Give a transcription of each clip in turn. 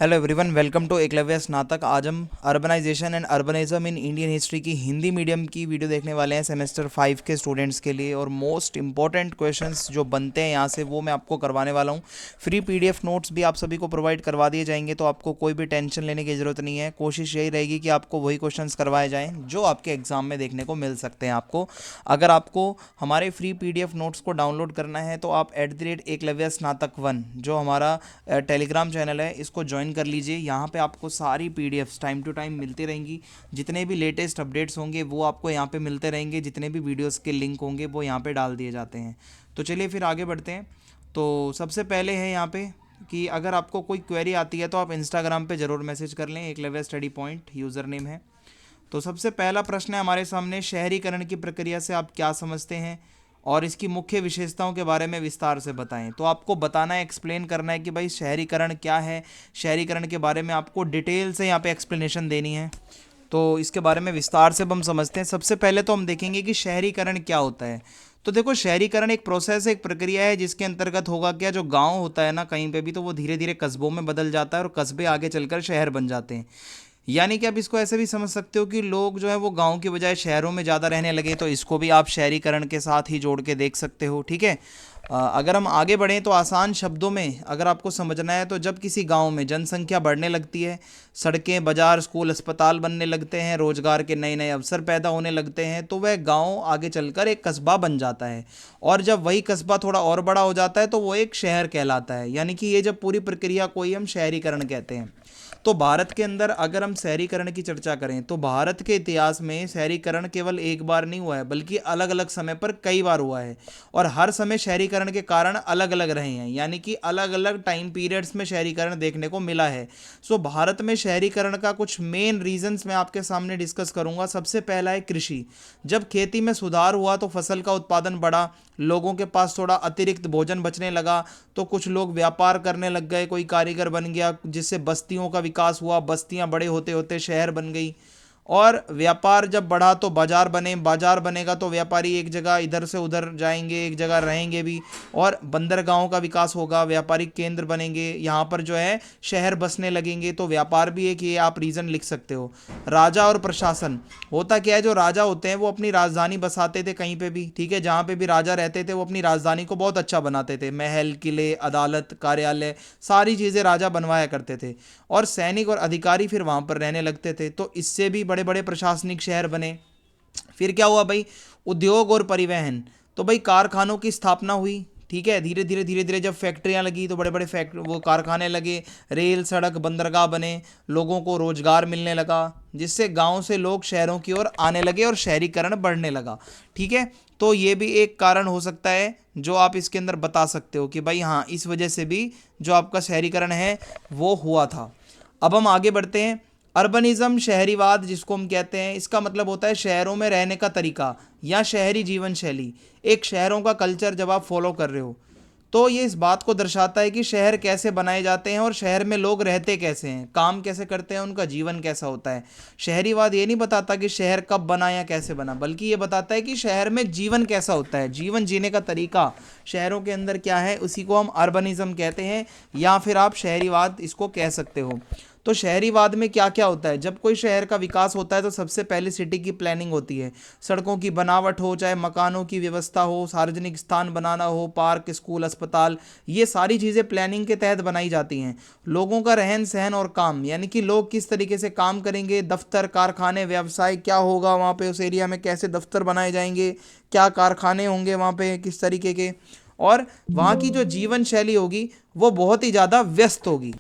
Hello everyone, welcome to Eklavya Snatak. आज हम urbanisation and urbanism in Indian history की Hindi medium की वीडियो देखने वाले हैं सेमेस्टर 5 के स्टूडेंट्स के लिए। और मोस्ट इंपॉर्टेंट क्वेश्चंस जो बनते हैं यहाँ से वो मैं आपको करवाने वाला हूँ। फ्री पीडीएफ नोट्स भी आप सभी को प्रोवाइड करवा दिए जाएंगे, तो आपको कोई भी टेंशन लेने की ज़रूरत नहीं है। कोशिश यही रहेगी कि आपको वही क्वेश्चन करवाए जाएँ जो आपके एग्जाम में देखने को मिल सकते हैं। आपको अगर आपको हमारे फ्री पीडीएफ नोट्स को डाउनलोड करना है तो आप @एकलव्य स्नातक 1 जो हमारा टेलीग्राम चैनल है इसको ज्वाइन कर लीजिए। यहाँ पे आपको सारी पीडीएफ्स टाइम टू टाइम मिलती रहेंगी। जितने भी लेटेस्ट अपडेट्स होंगे वो आपको यहाँ पे मिलते रहेंगे। जितने भी वीडियोस के लिंक होंगे वो यहाँ पे डाल दिए जाते हैं। तो चलिए फिर आगे बढ़ते हैं। तो सबसे पहले है यहाँ पे कि अगर आपको कोई क्वेरी आती है तो आप इंस्टाग्राम पे ज़रूर मैसेज कर लें। Eklavya study point user name है। तो सबसे पहला प्रश्न है हमारे सामने, शहरीकरण की प्रक्रिया से आप क्या समझते हैं और इसकी मुख्य विशेषताओं के बारे में विस्तार से बताएं। तो आपको बताना है, एक्सप्लेन करना है कि भाई शहरीकरण क्या है। शहरीकरण के बारे में आपको डिटेल से यहाँ पे एक्सप्लेनेशन देनी है। तो इसके बारे में विस्तार से हम समझते हैं। सबसे पहले तो हम देखेंगे कि शहरीकरण क्या होता है। तो देखो, शहरीकरण एक प्रोसेस है, एक प्रक्रिया है जिसके अंतर्गत होगा क्या, जो गांव होता है ना कहीं पे भी, तो वो धीरे धीरे कस्बों में बदल जाता है और कस्बे आगे चलकर शहर बन जाते हैं। यानी कि आप इसको ऐसे भी समझ सकते हो कि लोग जो है वो गांव की बजाय शहरों में ज़्यादा रहने लगे। तो इसको भी आप शहरीकरण के साथ ही जोड़ के देख सकते हो। ठीक है। अगर हम आगे बढ़ें तो आसान शब्दों में अगर आपको समझना है तो जब किसी गांव में जनसंख्या बढ़ने लगती है, सड़कें, बाजार, स्कूल, अस्पताल बनने लगते हैं, रोजगार के नए नए अवसर पैदा होने लगते हैं, तो वह गांव आगे चलकर एक कस्बा बन जाता है। और जब वही कस्बा थोड़ा और बड़ा हो जाता है तो वो एक शहर कहलाता है। यानी कि ये जब पूरी प्रक्रिया को ही हम शहरीकरण कहते हैं। तो भारत के अंदर अगर हम शहरीकरण की चर्चा करें तो भारत के इतिहास में शहरीकरण केवल एक बार नहीं हुआ है, बल्कि अलग अलग समय पर कई बार हुआ है। और हर समय शहरीकरण के कारण अलग अलग रहे हैं। यानी कि अलग अलग टाइम पीरियड्स में शहरीकरण देखने को मिला है। सो भारत में शहरीकरण का कुछ मेन रीजंस मैं आपके सामने डिस्कस करूंगा। सबसे पहला है कृषि। जब खेती में सुधार हुआ तो फसल का उत्पादन बढ़ा, लोगों के पास थोड़ा अतिरिक्त भोजन बचने लगा, तो कुछ लोग व्यापार करने लग गए, कोई कारीगर बन गया, जिससे बस्तियों का विकास हुआ। बस्तियां बड़े होते होते शहर बन गई। और व्यापार जब बढ़ा तो बाजार बने, बाजार बनेगा तो व्यापारी एक जगह इधर से उधर जाएंगे, एक जगह रहेंगे भी। और बंदरगाहों का विकास होगा, व्यापारिक केंद्र बनेंगे, यहाँ पर जो है शहर बसने लगेंगे। तो व्यापार भी एक, ये आप रीज़न लिख सकते हो। राजा और प्रशासन, होता क्या है, जो राजा होते हैं वो अपनी राजधानी बसाते थे कहीं पे भी। ठीक है, जहाँ पे भी राजा रहते थे वो अपनी राजधानी को बहुत अच्छा बनाते थे। महल, किले, अदालत, कार्यालय, सारी चीज़ें राजा बनवाया करते थे। और सैनिक और अधिकारी फिर वहाँ पर रहने लगते थे। तो इससे भी बड़े बड़े प्रशासनिक शहर बने। फिर क्या हुआ भाई, उद्योग और परिवहन। तो भाई कारखानों की स्थापना हुई। ठीक है, धीरे धीरे धीरे धीरे जब फैक्ट्रियां लगी तो बड़े बड़े वो कारखाने लगे, रेल, सड़क, बंदरगाह बने, लोगों को रोजगार मिलने लगा, जिससे गांव से लोग शहरों की ओर आने लगे और शहरीकरण बढ़ने लगा। ठीक है, तो ये भी एक कारण हो सकता है जो आप इसके अंदर बता सकते हो कि भाई हाँ, इस वजह से भी जो आपका शहरीकरण है वो हुआ था। अब हम आगे बढ़ते हैं। अर्बनिज्म, शहरीवाद जिसको हम कहते हैं, इसका मतलब होता है शहरों में रहने का तरीका या शहरी जीवन शैली। एक शहरों का कल्चर जब आप फॉलो कर रहे हो तो ये इस बात को दर्शाता है कि शहर कैसे बनाए जाते हैं और शहर में लोग रहते कैसे हैं, काम कैसे करते हैं, उनका जीवन कैसा होता है। शहरीवाद ये नहीं बताता कि शहर कब बना या कैसे बना, बल्कि ये बताता है कि शहर में जीवन कैसा होता है, जीवन जीने का तरीका शहरों के अंदर क्या है, उसी को हम अर्बनिज्म कहते हैं या फिर आप शहरीवाद इसको कह सकते हो। तो शहरीवाद में क्या क्या होता है, जब कोई शहर का विकास होता है तो सबसे पहले सिटी की प्लानिंग होती है। सड़कों की बनावट हो, चाहे मकानों की व्यवस्था हो, सार्वजनिक स्थान बनाना हो, पार्क, स्कूल, अस्पताल, ये सारी चीज़ें प्लानिंग के तहत बनाई जाती हैं। लोगों का रहन सहन और काम, यानी कि लोग किस तरीके से काम करेंगे, दफ्तर, कारखाने, व्यवसाय क्या होगा वहाँ पे, उस एरिया में कैसे दफ्तर बनाए जाएंगे, क्या कारखाने होंगे वहाँ पे, किस तरीके के। और वहाँ की जो जीवन शैली होगी वो बहुत ही ज़्यादा व्यस्त होगी।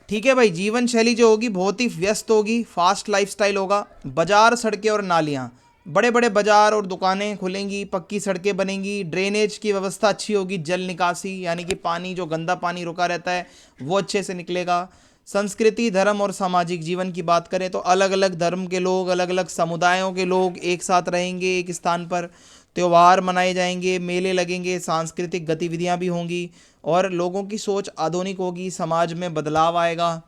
ठीक है भाई, जीवन शैली जो होगी बहुत ही व्यस्त होगी, फास्ट लाइफस्टाइल होगा। बाजार, सड़कें और नालियाँ, बड़े बड़े बाजार और दुकानें खुलेंगी, पक्की सड़कें बनेंगी, ड्रेनेज की व्यवस्था अच्छी होगी, जल निकासी यानी कि पानी, जो गंदा पानी रुका रहता है वो अच्छे से निकलेगा। संस्कृति, धर्म और सामाजिक जीवन की बात करें तो अलग अलग धर्म के लोग, अलग अलग समुदायों के लोग एक साथ रहेंगे एक स्थान पर। त्यौहार मनाए जाएंगे, मेले लगेंगे, सांस्कृतिक गतिविधियां भी होंगी और लोगों की सोच आधुनिक होगी, समाज में बदलाव आएगा।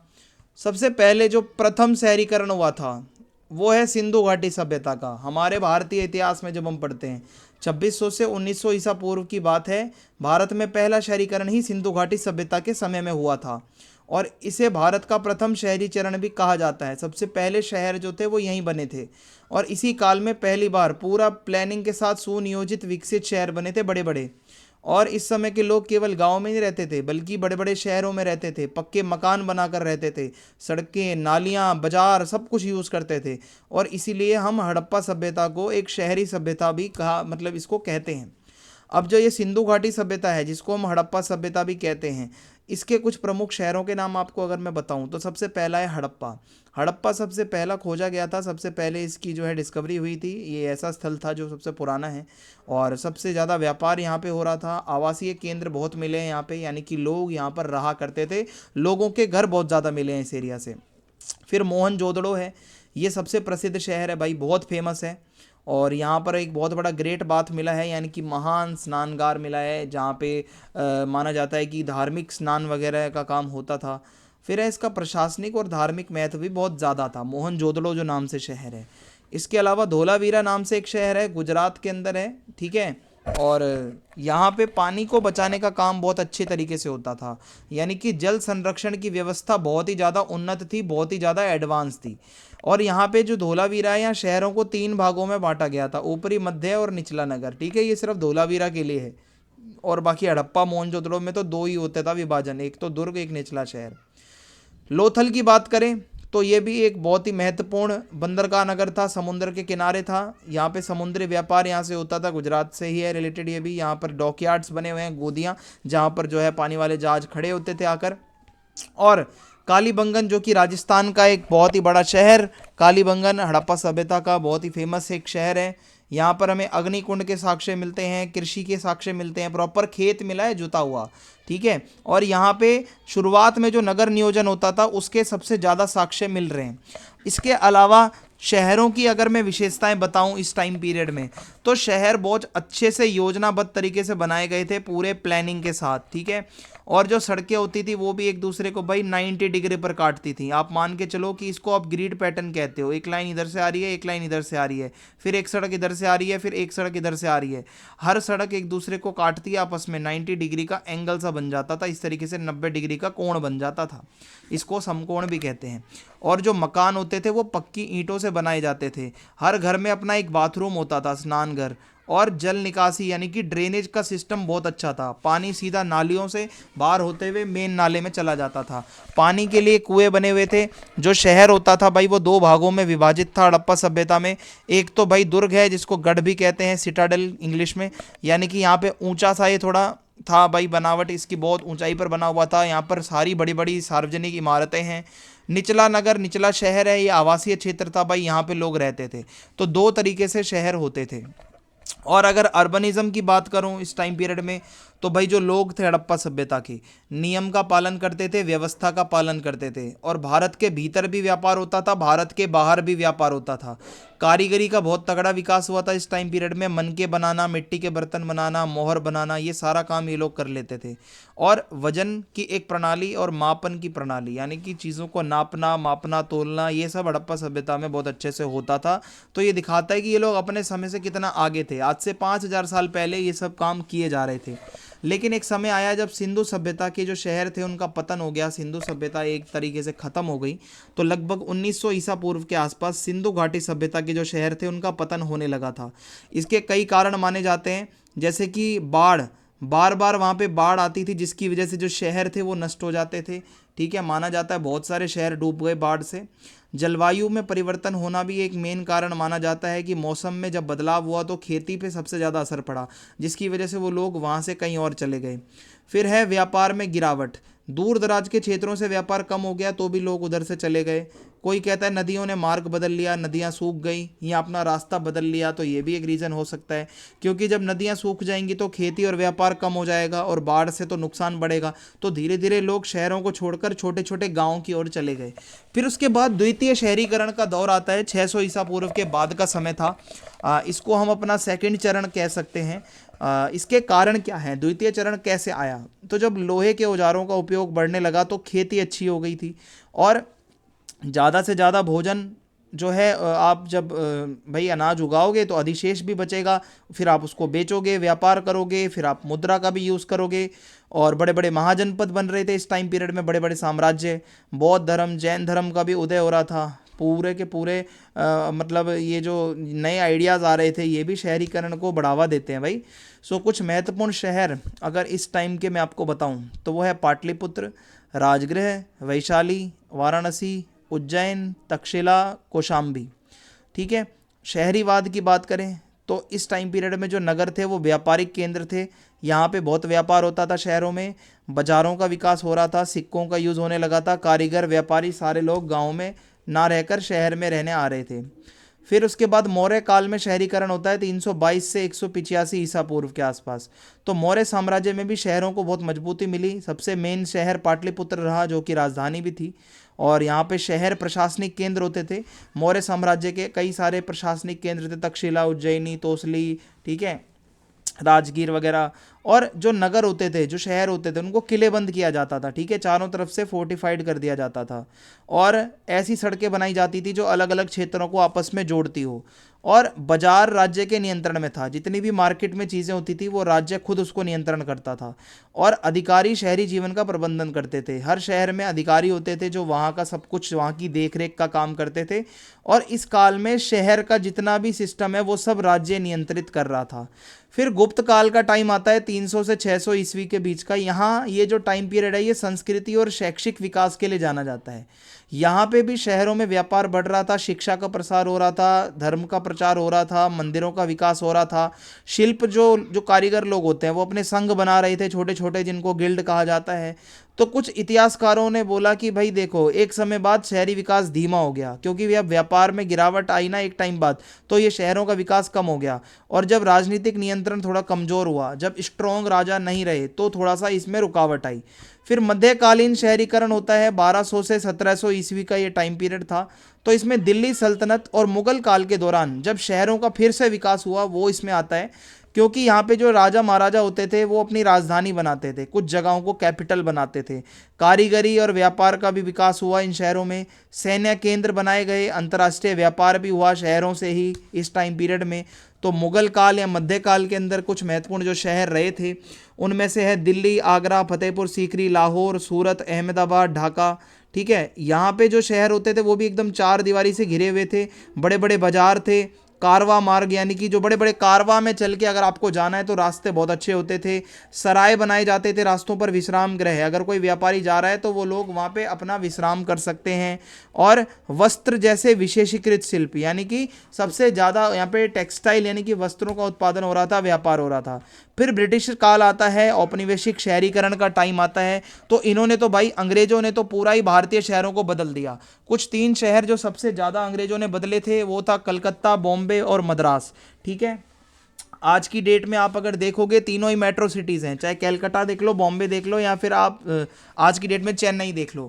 सबसे पहले जो प्रथम शहरीकरण हुआ था वो है सिंधु घाटी सभ्यता का। हमारे भारतीय इतिहास में जब हम पढ़ते हैं 2600 से 1900 ईसा पूर्व की बात है, भारत में पहला शहरीकरण ही सिंधु घाटी सभ्यता के समय में हुआ था। और इसे भारत का प्रथम शहरी चरण भी कहा जाता है। सबसे पहले शहर जो थे वो यहीं बने थे और इसी काल में पहली बार पूरा प्लानिंग के साथ सुनियोजित विकसित शहर बने थे बड़े बड़े। और इस समय के लोग केवल गांव में नहीं रहते थे बल्कि बड़े बड़े शहरों में रहते थे, पक्के मकान बनाकर रहते थे, सड़कें, नालियां, बाजार सब कुछ यूज़ करते थे। और इसीलिए हम हड़प्पा सभ्यता को एक शहरी सभ्यता भी कहा, मतलब इसको कहते हैं। अब जो ये सिंधु घाटी सभ्यता है जिसको हम हड़प्पा सभ्यता भी कहते हैं, इसके कुछ प्रमुख शहरों के नाम आपको अगर मैं बताऊं तो सबसे पहला है हड़प्पा। हड़प्पा सबसे पहला खोजा गया था, सबसे पहले इसकी जो है डिस्कवरी हुई थी। ये ऐसा स्थल था जो सबसे पुराना है और सबसे ज़्यादा व्यापार यहाँ पे हो रहा था। आवासीय केंद्र बहुत मिले हैं यहाँ पे, यानी कि लोग यहाँ पर रहा करते थे, लोगों के घर बहुत ज़्यादा मिले हैं इस एरिया से। फिर मोहनजोदड़ो है, ये सबसे प्रसिद्ध शहर है भाई, बहुत फेमस है। और यहाँ पर एक बहुत बड़ा ग्रेट बाथ मिला है, यानी कि महान स्नानगार मिला है जहाँ पे माना जाता है कि धार्मिक स्नान वगैरह का काम होता था। फिर है इसका प्रशासनिक और धार्मिक महत्व भी बहुत ज़्यादा था, मोहनजोदड़ो जो नाम से शहर है। इसके अलावा धोलावीरा नाम से एक शहर है, गुजरात के अंदर है, ठीक है। और यहाँ पे पानी को बचाने का काम बहुत अच्छे तरीके से होता था, यानी कि जल संरक्षण की व्यवस्था बहुत ही ज़्यादा उन्नत थी, बहुत ही ज़्यादा एडवांस थी। और यहाँ पे जो धोलावीरा है, यहाँ शहरों को 3 भागों में बांटा गया था, ऊपरी, मध्य और निचला नगर, ठीक है। ये सिर्फ धोलावीरा के लिए है और बाकी हड़प्पा मोहनजोदड़ो में तो 2 ही होता था विभाजन, एक तो दुर्ग, एक निचला शहर। लोथल की बात करें तो ये भी एक बहुत ही महत्वपूर्ण बंदरगाह नगर था, समुद्र के किनारे था। यहाँ पे समुद्री व्यापार यहाँ से होता था, गुजरात से ही है रिलेटेड ये भी। यहाँ पर डॉकयार्ड्स बने हुए हैं, गोदियाँ, जहाँ पर जो है पानी वाले जहाज खड़े होते थे आकर। और कालीबंगन जो कि राजस्थान का एक बहुत ही बड़ा शहर, कालीबंगन हड़प्पा सभ्यता का बहुत ही फेमस एक शहर है। यहाँ पर हमें अग्निकुंड के साक्ष्य मिलते हैं, कृषि के साक्ष्य मिलते हैं, प्रॉपर खेत मिला है जुता हुआ, ठीक है। और यहाँ पे शुरुआत में जो नगर नियोजन होता था उसके सबसे ज़्यादा साक्ष्य मिल रहे हैं। इसके अलावा शहरों की अगर मैं विशेषताएं बताऊं इस टाइम पीरियड में, तो शहर बहुत अच्छे से योजनाबद्ध तरीके से बनाए गए थे पूरे प्लानिंग के साथ, ठीक है। और जो सड़कें होती थी वो भी एक दूसरे को भाई 90 डिग्री पर काटती थी। आप मान के चलो कि इसको आप ग्रिड पैटर्न कहते हो, एक लाइन इधर से आ रही है, एक लाइन इधर से आ रही है, फिर एक सड़क इधर से आ रही है, फिर एक सड़क इधर से आ रही है। हर सड़क एक दूसरे को काटती है आपस में, 90 डिग्री का एंगल सा बन जाता था, इस तरीके से 90 डिग्री का कोण बन जाता था, इसको समकोण भी कहते हैं। और जो मकान होते थे वो पक्की ईंटों से बनाए जाते थे। हर घर में अपना एक बाथरूम होता था, स्नान घर, और जल निकासी यानी कि ड्रेनेज का सिस्टम बहुत अच्छा था। पानी सीधा नालियों से बाहर होते हुए मेन नाले में चला जाता था। पानी के लिए कुएं बने हुए थे। जो शहर होता था भाई वो 2 भागों में विभाजित था हड़प्पा सभ्यता में। एक तो भाई दुर्ग है जिसको गढ़ भी कहते हैं, सिटाडेल इंग्लिश में, यानी कि यहाँ पे ऊंचा सा ये थोड़ा था भाई, बनावट इसकी बहुत ऊंचाई पर बना हुआ था। यहाँ पर सारी बड़ी बड़ी सार्वजनिक इमारतें हैं। निचला नगर, निचला शहर है, ये आवासीय क्षेत्र था भाई, यहाँ पे लोग रहते थे। तो 2 तरीके से शहर होते थे। और अगर अर्बनिज्म की बात करूं इस टाइम पीरियड में, तो भाई जो लोग थे हड़प्पा सभ्यता के, नियम का पालन करते थे, व्यवस्था का पालन करते थे। और भारत के भीतर भी व्यापार होता था, भारत के बाहर भी व्यापार होता था। कारीगरी का बहुत तगड़ा विकास हुआ था इस टाइम पीरियड में। मनके बनाना, मिट्टी के बर्तन बनाना, मोहर बनाना, ये सारा काम ये लोग कर लेते थे। और वजन की एक प्रणाली और मापन की प्रणाली, यानी कि चीज़ों को नापना, मापना, तोलना, ये सब हड़प्पा सभ्यता में बहुत अच्छे से होता था। तो ये दिखाता है कि ये लोग अपने समय से कितना आगे थे। आज से 5000 साल पहले ये सब काम किए जा रहे थे। लेकिन एक समय आया जब सिंधु सभ्यता के जो शहर थे उनका पतन हो गया, सिंधु सभ्यता एक तरीके से ख़त्म हो गई। तो लगभग 1900 ईसा पूर्व के आसपास सिंधु घाटी सभ्यता के जो शहर थे उनका पतन होने लगा था। इसके कई कारण माने जाते हैं, जैसे कि बाढ़, बार बार वहाँ पे बाढ़ आती थी जिसकी वजह से जो शहर थे वो नष्ट हो जाते थे, ठीक है। माना जाता है बहुत सारे शहर डूब गए बाढ़ से। जलवायु में परिवर्तन होना भी एक मेन कारण माना जाता है कि मौसम में जब बदलाव हुआ तो खेती पे सबसे ज़्यादा असर पड़ा, जिसकी वजह से वो लोग वहाँ से कहीं और चले गए। फिर है व्यापार में गिरावट, दूर दराज के क्षेत्रों से व्यापार कम हो गया तो भी लोग उधर से चले गए। कोई कहता है नदियों ने मार्ग बदल लिया, नदियाँ सूख गई या अपना रास्ता बदल लिया, तो ये भी एक रीज़न हो सकता है, क्योंकि जब नदियाँ सूख जाएंगी तो खेती और व्यापार कम हो जाएगा और बाढ़ से तो नुकसान बढ़ेगा। तो धीरे धीरे लोग शहरों को छोड़कर छोटे छोटे गाँव की ओर चले गए। फिर उसके बाद द्वितीय शहरीकरण का दौर आता है, 600 ईसा पूर्व के बाद का समय था। इसको हम अपना सेकंड चरण कह सकते हैं। इसके कारण क्या है, द्वितीय चरण कैसे आया? तो जब लोहे के औजारों का उपयोग बढ़ने लगा तो खेती अच्छी हो गई थी और ज़्यादा से ज़्यादा भोजन जो है आप जब भाई अनाज उगाओगे तो अधिशेष भी बचेगा, फिर आप उसको बेचोगे, व्यापार करोगे, फिर आप मुद्रा का भी यूज़ करोगे। और बड़े बड़े महाजनपद बन रहे थे इस टाइम पीरियड में, बड़े बड़े साम्राज्य, बौद्ध धर्म जैन धर्म का भी उदय हो रहा था। पूरे के पूरे मतलब ये जो नए आइडियाज़ आ रहे थे ये भी शहरीकरण को बढ़ावा देते हैं भाई। सो कुछ महत्वपूर्ण शहर अगर इस टाइम के मैं आपको बताऊं तो वो है पाटलिपुत्र, राजगृह, वैशाली, वाराणसी, उज्जैन, तक्षशिला, कौशाम्बी। ठीक है। शहरीवाद की बात करें तो इस टाइम पीरियड में जो नगर थे वो व्यापारिक केंद्र थे, यहाँ पे बहुत व्यापार होता था शहरों में, बाज़ारों का विकास हो रहा था, सिक्कों का यूज़ होने लगा था, कारीगर व्यापारी सारे लोग गाँव में ना रहकर शहर में रहने आ रहे थे। फिर उसके बाद मौर्य काल में शहरीकरण होता है 322 से 185 ईसा पूर्व के आसपास। तो मौर्य साम्राज्य में भी शहरों को बहुत मजबूती मिली। सबसे मेन शहर पाटलिपुत्र रहा जो कि राजधानी भी थी, और यहाँ पे शहर प्रशासनिक केंद्र होते थे। मौर्य साम्राज्य के कई सारे प्रशासनिक केंद्र थे, तक्षशिला, उज्जैनी, तोसली, ठीक है, राजगीर वगैरह। और जो नगर होते थे, जो शहर होते थे, उनको किलेबंद किया जाता था, ठीक है, चारों तरफ से फोर्टिफाइड कर दिया जाता था, और ऐसी सड़कें बनाई जाती थी जो अलग अलग क्षेत्रों को आपस में जोड़ती हो। और बाजार राज्य के नियंत्रण में था, जितनी भी मार्केट में चीज़ें होती थी वो राज्य खुद उसको नियंत्रण करता था। और अधिकारी शहरी जीवन का प्रबंधन करते थे, हर शहर में अधिकारी होते थे जो वहाँ का सब कुछ, वहाँ की देख रेख का काम करते थे। और इस काल में शहर का जितना भी सिस्टम है वो सब राज्य नियंत्रित कर रहा था। फिर गुप्त काल का टाइम आता है 300 से 600 ईस्वी के बीच का। यहाँ ये जो टाइम पीरियड है ये संस्कृति और शैक्षिक विकास के लिए जाना जाता है। यहाँ पे भी शहरों में व्यापार बढ़ रहा था, शिक्षा का प्रसार हो रहा था, धर्म का प्रचार हो रहा था, मंदिरों का विकास हो रहा था। शिल्प जो जो कारीगर लोग होते हैं वो अपने संघ बना रहे थे छोटे छोटे, जिनको गिल्ड कहा जाता है। तो कुछ इतिहासकारों ने बोला कि भाई देखो, एक समय बाद शहरी विकास धीमा हो गया, क्योंकि अब व्यापार में गिरावट आई ना एक टाइम बाद, तो ये शहरों का विकास कम हो गया। और जब राजनीतिक नियंत्रण थोड़ा कमज़ोर हुआ, जब स्ट्रॉन्ग राजा नहीं रहे, तो थोड़ा सा इसमें रुकावट आई। फिर मध्यकालीन शहरीकरण होता है 1200 से 1700 ईस्वी का ये टाइम पीरियड था। तो इसमें दिल्ली सल्तनत और मुगल काल के दौरान जब शहरों का फिर से विकास हुआ वो इसमें आता है, क्योंकि यहाँ पे जो राजा महाराजा होते थे वो अपनी राजधानी बनाते थे, कुछ जगहों को कैपिटल बनाते थे। कारीगरी और व्यापार का भी विकास हुआ इन शहरों में, सैन्य केंद्र बनाए गए, अंतर्राष्ट्रीय व्यापार भी हुआ शहरों से ही इस टाइम पीरियड में। तो मुगल काल या मध्यकाल के अंदर कुछ महत्वपूर्ण जो शहर रहे थे उनमें से है दिल्ली, आगरा, फतेहपुर सीकरी, लाहौर, सूरत, अहमदाबाद, ढाका। ठीक है। यहाँ पे जो शहर होते थे वो भी एकदम चार दीवारी से घिरे हुए थे, बड़े बड़े बाजार थे, कारवा मार्ग यानी कि जो बड़े बड़े कारवा में चल के अगर आपको जाना है तो रास्ते बहुत अच्छे होते थे। सराय बनाए जाते थे रास्तों पर, विश्राम गृह, अगर कोई व्यापारी जा रहा है तो वो लोग वहाँ पे अपना विश्राम कर सकते हैं। और वस्त्र जैसे विशेषीकृत शिल्प, यानी कि सबसे ज़्यादा यहाँ पे टेक्सटाइल यानी कि वस्त्रों का उत्पादन हो रहा था, व्यापार हो रहा था। फिर ब्रिटिश काल आता है, औपनिवेशिक शहरीकरण का टाइम आता है। तो इन्होंने तो भाई, अंग्रेजों ने तो पूरा ही भारतीय शहरों को बदल दिया। कुछ तीन शहर जो सबसे ज़्यादा अंग्रेजों ने बदले थे वो था कलकत्ता, बॉम्बे और मद्रास। ठीक है। आज की डेट में आप अगर देखोगे तीनों ही मेट्रो सिटीज़ हैं, चाहे कलकत्ता देख लो, बॉम्बे देख लो, या फिर आप आज की डेट में चेन्नई देख लो।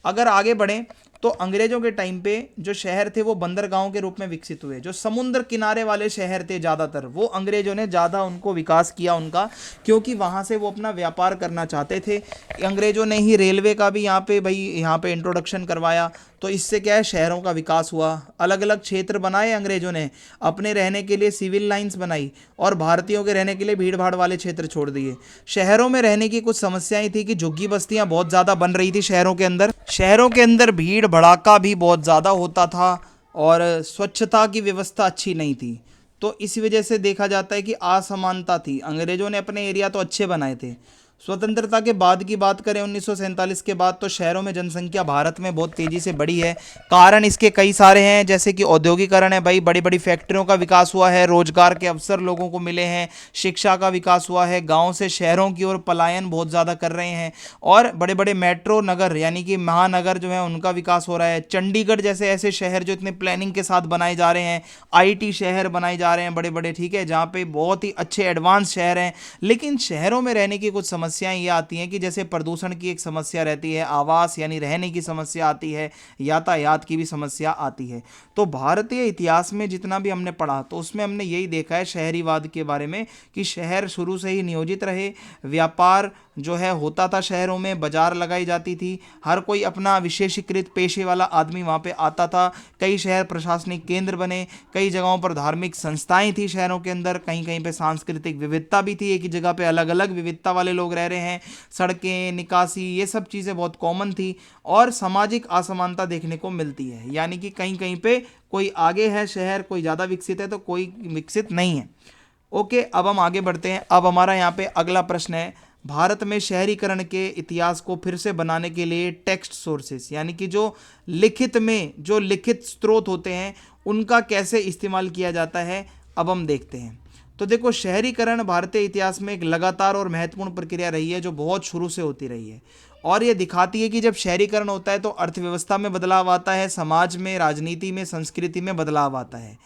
अगर आगे बढ़ें तो अंग्रेजों के टाइम पे जो शहर थे वो बंदरगाहों के रूप में विकसित हुए। जो समुद्र किनारे वाले शहर थे ज़्यादातर, वो अंग्रेजों ने ज़्यादा उनको विकास किया उनका, क्योंकि वहाँ से वो अपना व्यापार करना चाहते थे। अंग्रेजों ने ही रेलवे का भी यहाँ पे भाई यहाँ पे इंट्रोडक्शन करवाया। तो इससे क्या है, शहरों का विकास हुआ। अलग अलग क्षेत्र बनाए अंग्रेजों ने, अपने रहने के लिए सिविल लाइंस बनाई और भारतीयों के रहने के लिए भीड़ भाड़ वाले क्षेत्र छोड़ दिए। शहरों में रहने की कुछ समस्याएं थी कि झुग्गी बस्तियां बहुत ज़्यादा बन रही थी शहरों के अंदर। शहरों के अंदर भीड़ भड़ाका भी बहुत ज़्यादा होता था और स्वच्छता की व्यवस्था अच्छी नहीं थी। तो इस वजह से देखा जाता है कि असमानता थी। अंग्रेजों ने अपने एरिया तो अच्छे बनाए थे। स्वतंत्रता के बाद की बात करें 1947 के बाद, तो शहरों में जनसंख्या भारत में बहुत तेज़ी से बढ़ी है। कारण इसके कई सारे हैं, जैसे कि औद्योगिकरण है भाई, बड़ी बड़ी फैक्ट्रियों का विकास हुआ है, रोजगार के अवसर लोगों को मिले हैं, शिक्षा का विकास हुआ है, गाँव से शहरों की ओर पलायन बहुत ज़्यादा कर रहे हैं, और बड़े बड़े मेट्रो नगर यानी कि महानगर जो है उनका विकास हो रहा है। चंडीगढ़ जैसे ऐसे शहर जो इतने प्लानिंग के साथ बनाए जा रहे हैं, IT शहर बनाए जा रहे हैं बड़े बड़े, ठीक है, जहाँ पे बहुत ही अच्छे एडवांस शहर हैं। लेकिन शहरों में रहने की कुछ समस्याएं ये आती हैं कि जैसे प्रदूषण की एक समस्या रहती है, आवास यानी रहने की समस्या आती है, यातायात की भी समस्या आती है। तो भारतीय इतिहास में जितना भी हमने पढ़ा तो उसमें हमने यही देखा है शहरीवाद के बारे में, कि शहर शुरू से ही नियोजित रहे, व्यापार जो है होता था शहरों में, बाजार लगाई जाती थी, हर कोई अपना विशेषीकृत पेशे वाला आदमी वहाँ पे आता था। कई शहर प्रशासनिक केंद्र बने, कई जगहों पर धार्मिक संस्थाएं थी शहरों के अंदर, कहीं कहीं पे सांस्कृतिक विविधता भी थी, एक ही जगह पे अलग अलग विविधता वाले लोग रह रहे हैं, सड़कें, निकासी, ये सब चीज़ें बहुत कॉमन थी। और सामाजिक असमानता देखने को मिलती है, यानी कि कहीं कहीं पे कोई आगे है शहर, कोई ज़्यादा विकसित है तो कोई विकसित नहीं है। ओके, अब हम आगे बढ़ते हैं। अब हमारा यहाँ पे अगला प्रश्न है, भारत में शहरीकरण के इतिहास को फिर से बनाने के लिए टेक्स्ट सोर्सेस, यानी कि जो लिखित स्रोत होते हैं उनका कैसे इस्तेमाल किया जाता है, अब हम देखते हैं। तो देखो, शहरीकरण भारतीय इतिहास में एक लगातार और महत्वपूर्ण प्रक्रिया रही है जो बहुत शुरू से होती रही है, और ये दिखाती है कि जब शहरीकरण होता है तो अर्थव्यवस्था में बदलाव आता है, समाज में, राजनीति में, संस्कृति में बदलाव आता है।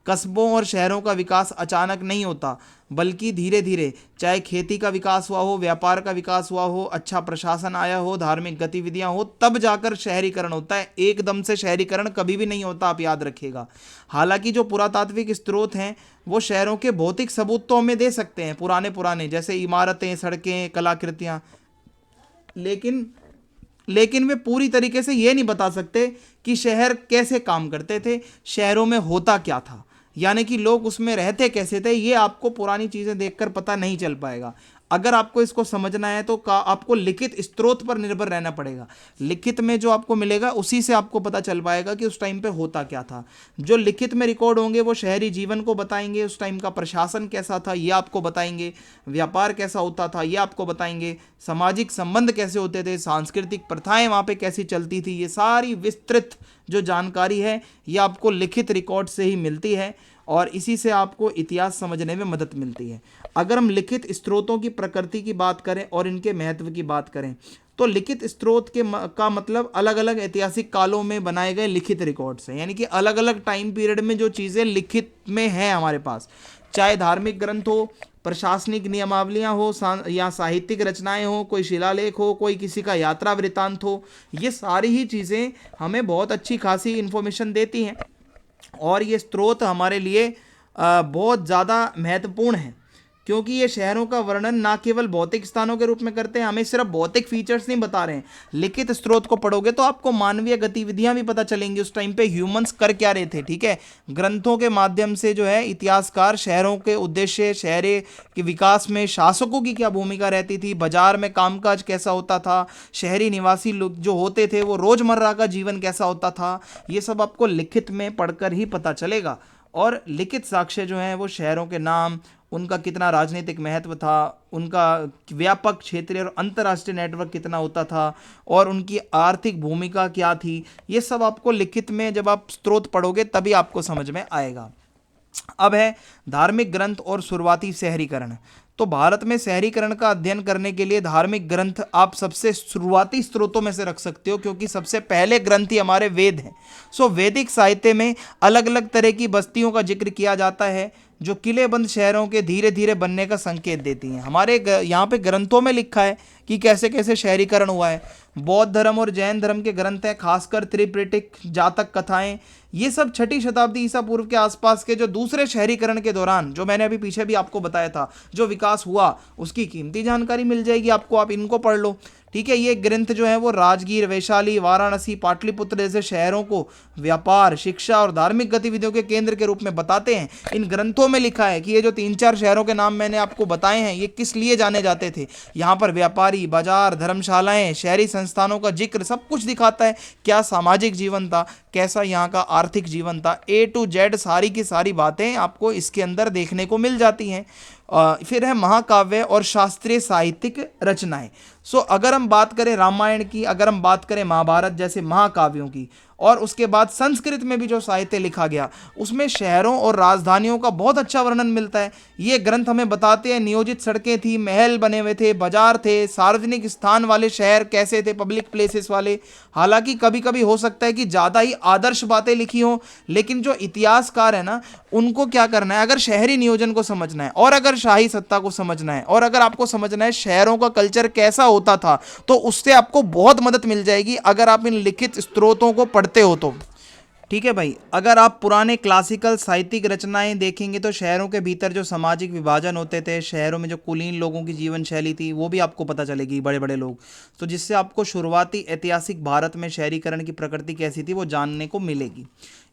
कस्बों और शहरों का विकास अचानक नहीं होता, बल्कि धीरे धीरे, चाहे खेती का विकास हुआ हो, व्यापार का विकास हुआ हो, अच्छा प्रशासन आया हो, धार्मिक गतिविधियां हो, तब जाकर शहरीकरण होता है। एकदम से शहरीकरण कभी भी नहीं होता, आप याद रखिएगा। हालांकि जो पुरातात्विक स्रोत हैं वो शहरों के भौतिक सबूत तो हमें दे सकते हैं, पुराने जैसे इमारतें, सड़कें, कलाकृतियाँ, लेकिन वे पूरी तरीके से ये नहीं बता सकते कि शहर कैसे काम करते थे, शहरों में होता क्या था, यानी कि लोग उसमें रहते कैसे थे। ये आपको पुरानी चीज़ें देखकर पता नहीं चल पाएगा। अगर आपको इसको समझना है तो आपको लिखित स्रोत पर निर्भर रहना पड़ेगा। लिखित में जो आपको मिलेगा उसी से आपको पता चल पाएगा कि उस टाइम पे होता क्या था। जो लिखित में रिकॉर्ड होंगे वो शहरी जीवन को बताएंगे, उस टाइम का प्रशासन कैसा था ये आपको बताएंगे, व्यापार कैसा होता था ये आपको बताएंगे, सामाजिक संबंध कैसे होते थे, सांस्कृतिक प्रथाएं वहाँ पे कैसी चलती थी, ये सारी विस्तृत जो जानकारी है ये आपको लिखित रिकॉर्ड से ही मिलती है, और इसी से आपको इतिहास समझने में मदद मिलती है। अगर हम लिखित स्रोतों की प्रकृति की बात करें और इनके महत्व की बात करें, तो लिखित स्रोत का मतलब अलग अलग ऐतिहासिक कालों में बनाए गए लिखित रिकॉर्ड्स हैं, यानी कि अलग अलग टाइम पीरियड में जो चीज़ें लिखित में हैं हमारे पास, चाहे धार्मिक ग्रंथ हो, प्रशासनिक नियमावलियाँ हो, या साहित्यिक रचनाएं हो, कोई शिलालेख हो, कोई किसी का यात्रा वृत्तांत हो, ये सारी ही चीज़ें हमें बहुत अच्छी खासी इन्फॉर्मेशन देती हैं, और ये स्रोत हमारे लिए बहुत ज़्यादा महत्वपूर्ण है, क्योंकि ये शहरों का वर्णन ना केवल भौतिक स्थानों के रूप में करते हैं, हमें सिर्फ भौतिक फीचर्स नहीं बता रहे हैं। लिखित स्रोत को पढ़ोगे तो आपको मानवीय गतिविधियां भी पता चलेंगी, उस टाइम पे ह्यूमंस कर क्या रहे थे। ठीक है, ग्रंथों के माध्यम से जो है इतिहासकार शहरों के उद्देश्य, शहर के विकास में शासकों की क्या भूमिका रहती थी, बाजार में कामकाज कैसा होता था, शहरी निवासी लोग जो होते थे वो रोजमर्रा का जीवन कैसा होता था, ये सब आपको लिखित में पढ़कर ही पता चलेगा। और लिखित साक्ष्य जो हैं वो शहरों के नाम, उनका कितना राजनीतिक महत्व था, उनका व्यापक क्षेत्रीय और अंतर्राष्ट्रीय नेटवर्क कितना होता था, और उनकी आर्थिक भूमिका क्या थी, ये सब आपको लिखित में जब आप स्रोत पढ़ोगे तभी आपको समझ में आएगा। अब है धार्मिक ग्रंथ और शुरुआती शहरीकरण। तो भारत में शहरीकरण का अध्ययन करने के लिए धार्मिक ग्रंथ आप सबसे शुरुआती स्रोतों में से रख सकते हो, क्योंकि सबसे पहले ग्रंथ ही हमारे वेद हैं। सो वैदिक साहित्य में अलग अलग तरह की बस्तियों का जिक्र किया जाता है जो किलेबंद शहरों के धीरे धीरे बनने का संकेत देती हैं। हमारे यहाँ पे ग्रंथों में लिखा है कि कैसे कैसे शहरीकरण हुआ है। बौद्ध धर्म और जैन धर्म के ग्रंथ हैं, खासकर त्रिपिटक, जातक कथाएं, ये सब 6ठी शताब्दी ईसा पूर्व के आसपास के जो दूसरे शहरीकरण के दौरान, जो मैंने अभी पीछे भी आपको बताया था, जो विकास हुआ उसकी कीमती जानकारी मिल जाएगी आपको, आप इनको पढ़ लो। ठीक है, ये ग्रंथ जो है वो राजगीर, वैशाली, वाराणसी, पाटलिपुत्र जैसे शहरों को व्यापार, शिक्षा और धार्मिक गतिविधियों के केंद्र के रूप में बताते हैं। इन ग्रंथों में लिखा है कि ये जो 3-4 शहरों के नाम मैंने आपको बताए हैं ये किस लिए जाने जाते थे। यहाँ पर व्यापारी, बाजार, धर्मशालाएं, शहरी संस्थानों का जिक्र सब कुछ दिखाता है, क्या सामाजिक जीवन था, कैसा यहाँ का आर्थिक जीवन था, A to Z सारी की सारी बातें आपको इसके अंदर देखने को मिल जाती हैं। फिर है महाकाव्य और शास्त्रीय साहित्यिक रचनाएं। सो अगर हम बात करें रामायण की, अगर हम बात करें महाभारत जैसे महाकाव्यों की, और उसके बाद संस्कृत में भी जो साहित्य लिखा गया उसमें शहरों और राजधानियों का बहुत अच्छा वर्णन मिलता है। ये ग्रंथ हमें बताते हैं नियोजित सड़कें थी, महल बने हुए थे, बाजार थे, सार्वजनिक स्थान वाले शहर कैसे थे, पब्लिक प्लेसेस वाले। हालांकि कभी कभी हो सकता है कि ज़्यादा ही आदर्श बातें लिखी हों, लेकिन जो इतिहासकार है ना उनको क्या करना है, अगर शहरी नियोजन को समझना है और अगर शाही सत्ता को समझना है और अगर आपको समझना है शहरों का कल्चर कैसा होता था, तो उससे आपको बहुत मदद मिल जाएगी अगर आप इन लिखित स्रोतों को पढ़ते हो तो। ठीक है भाई। अगर आप पुराने क्लासिकल साहित्यिक रचनाएं देखेंगे तो शहरों के भीतर जो सामाजिक विभाजन होते थे, शहरों में जो कुलीन लोगों की जीवन शैली थी, वो भी आपको पता चलेगी, बड़े बड़े लोग। तो जिससे आपको शुरुआती ऐतिहासिक भारत में शहरीकरण की प्रकृति कैसी थी वो जानने को मिलेगी।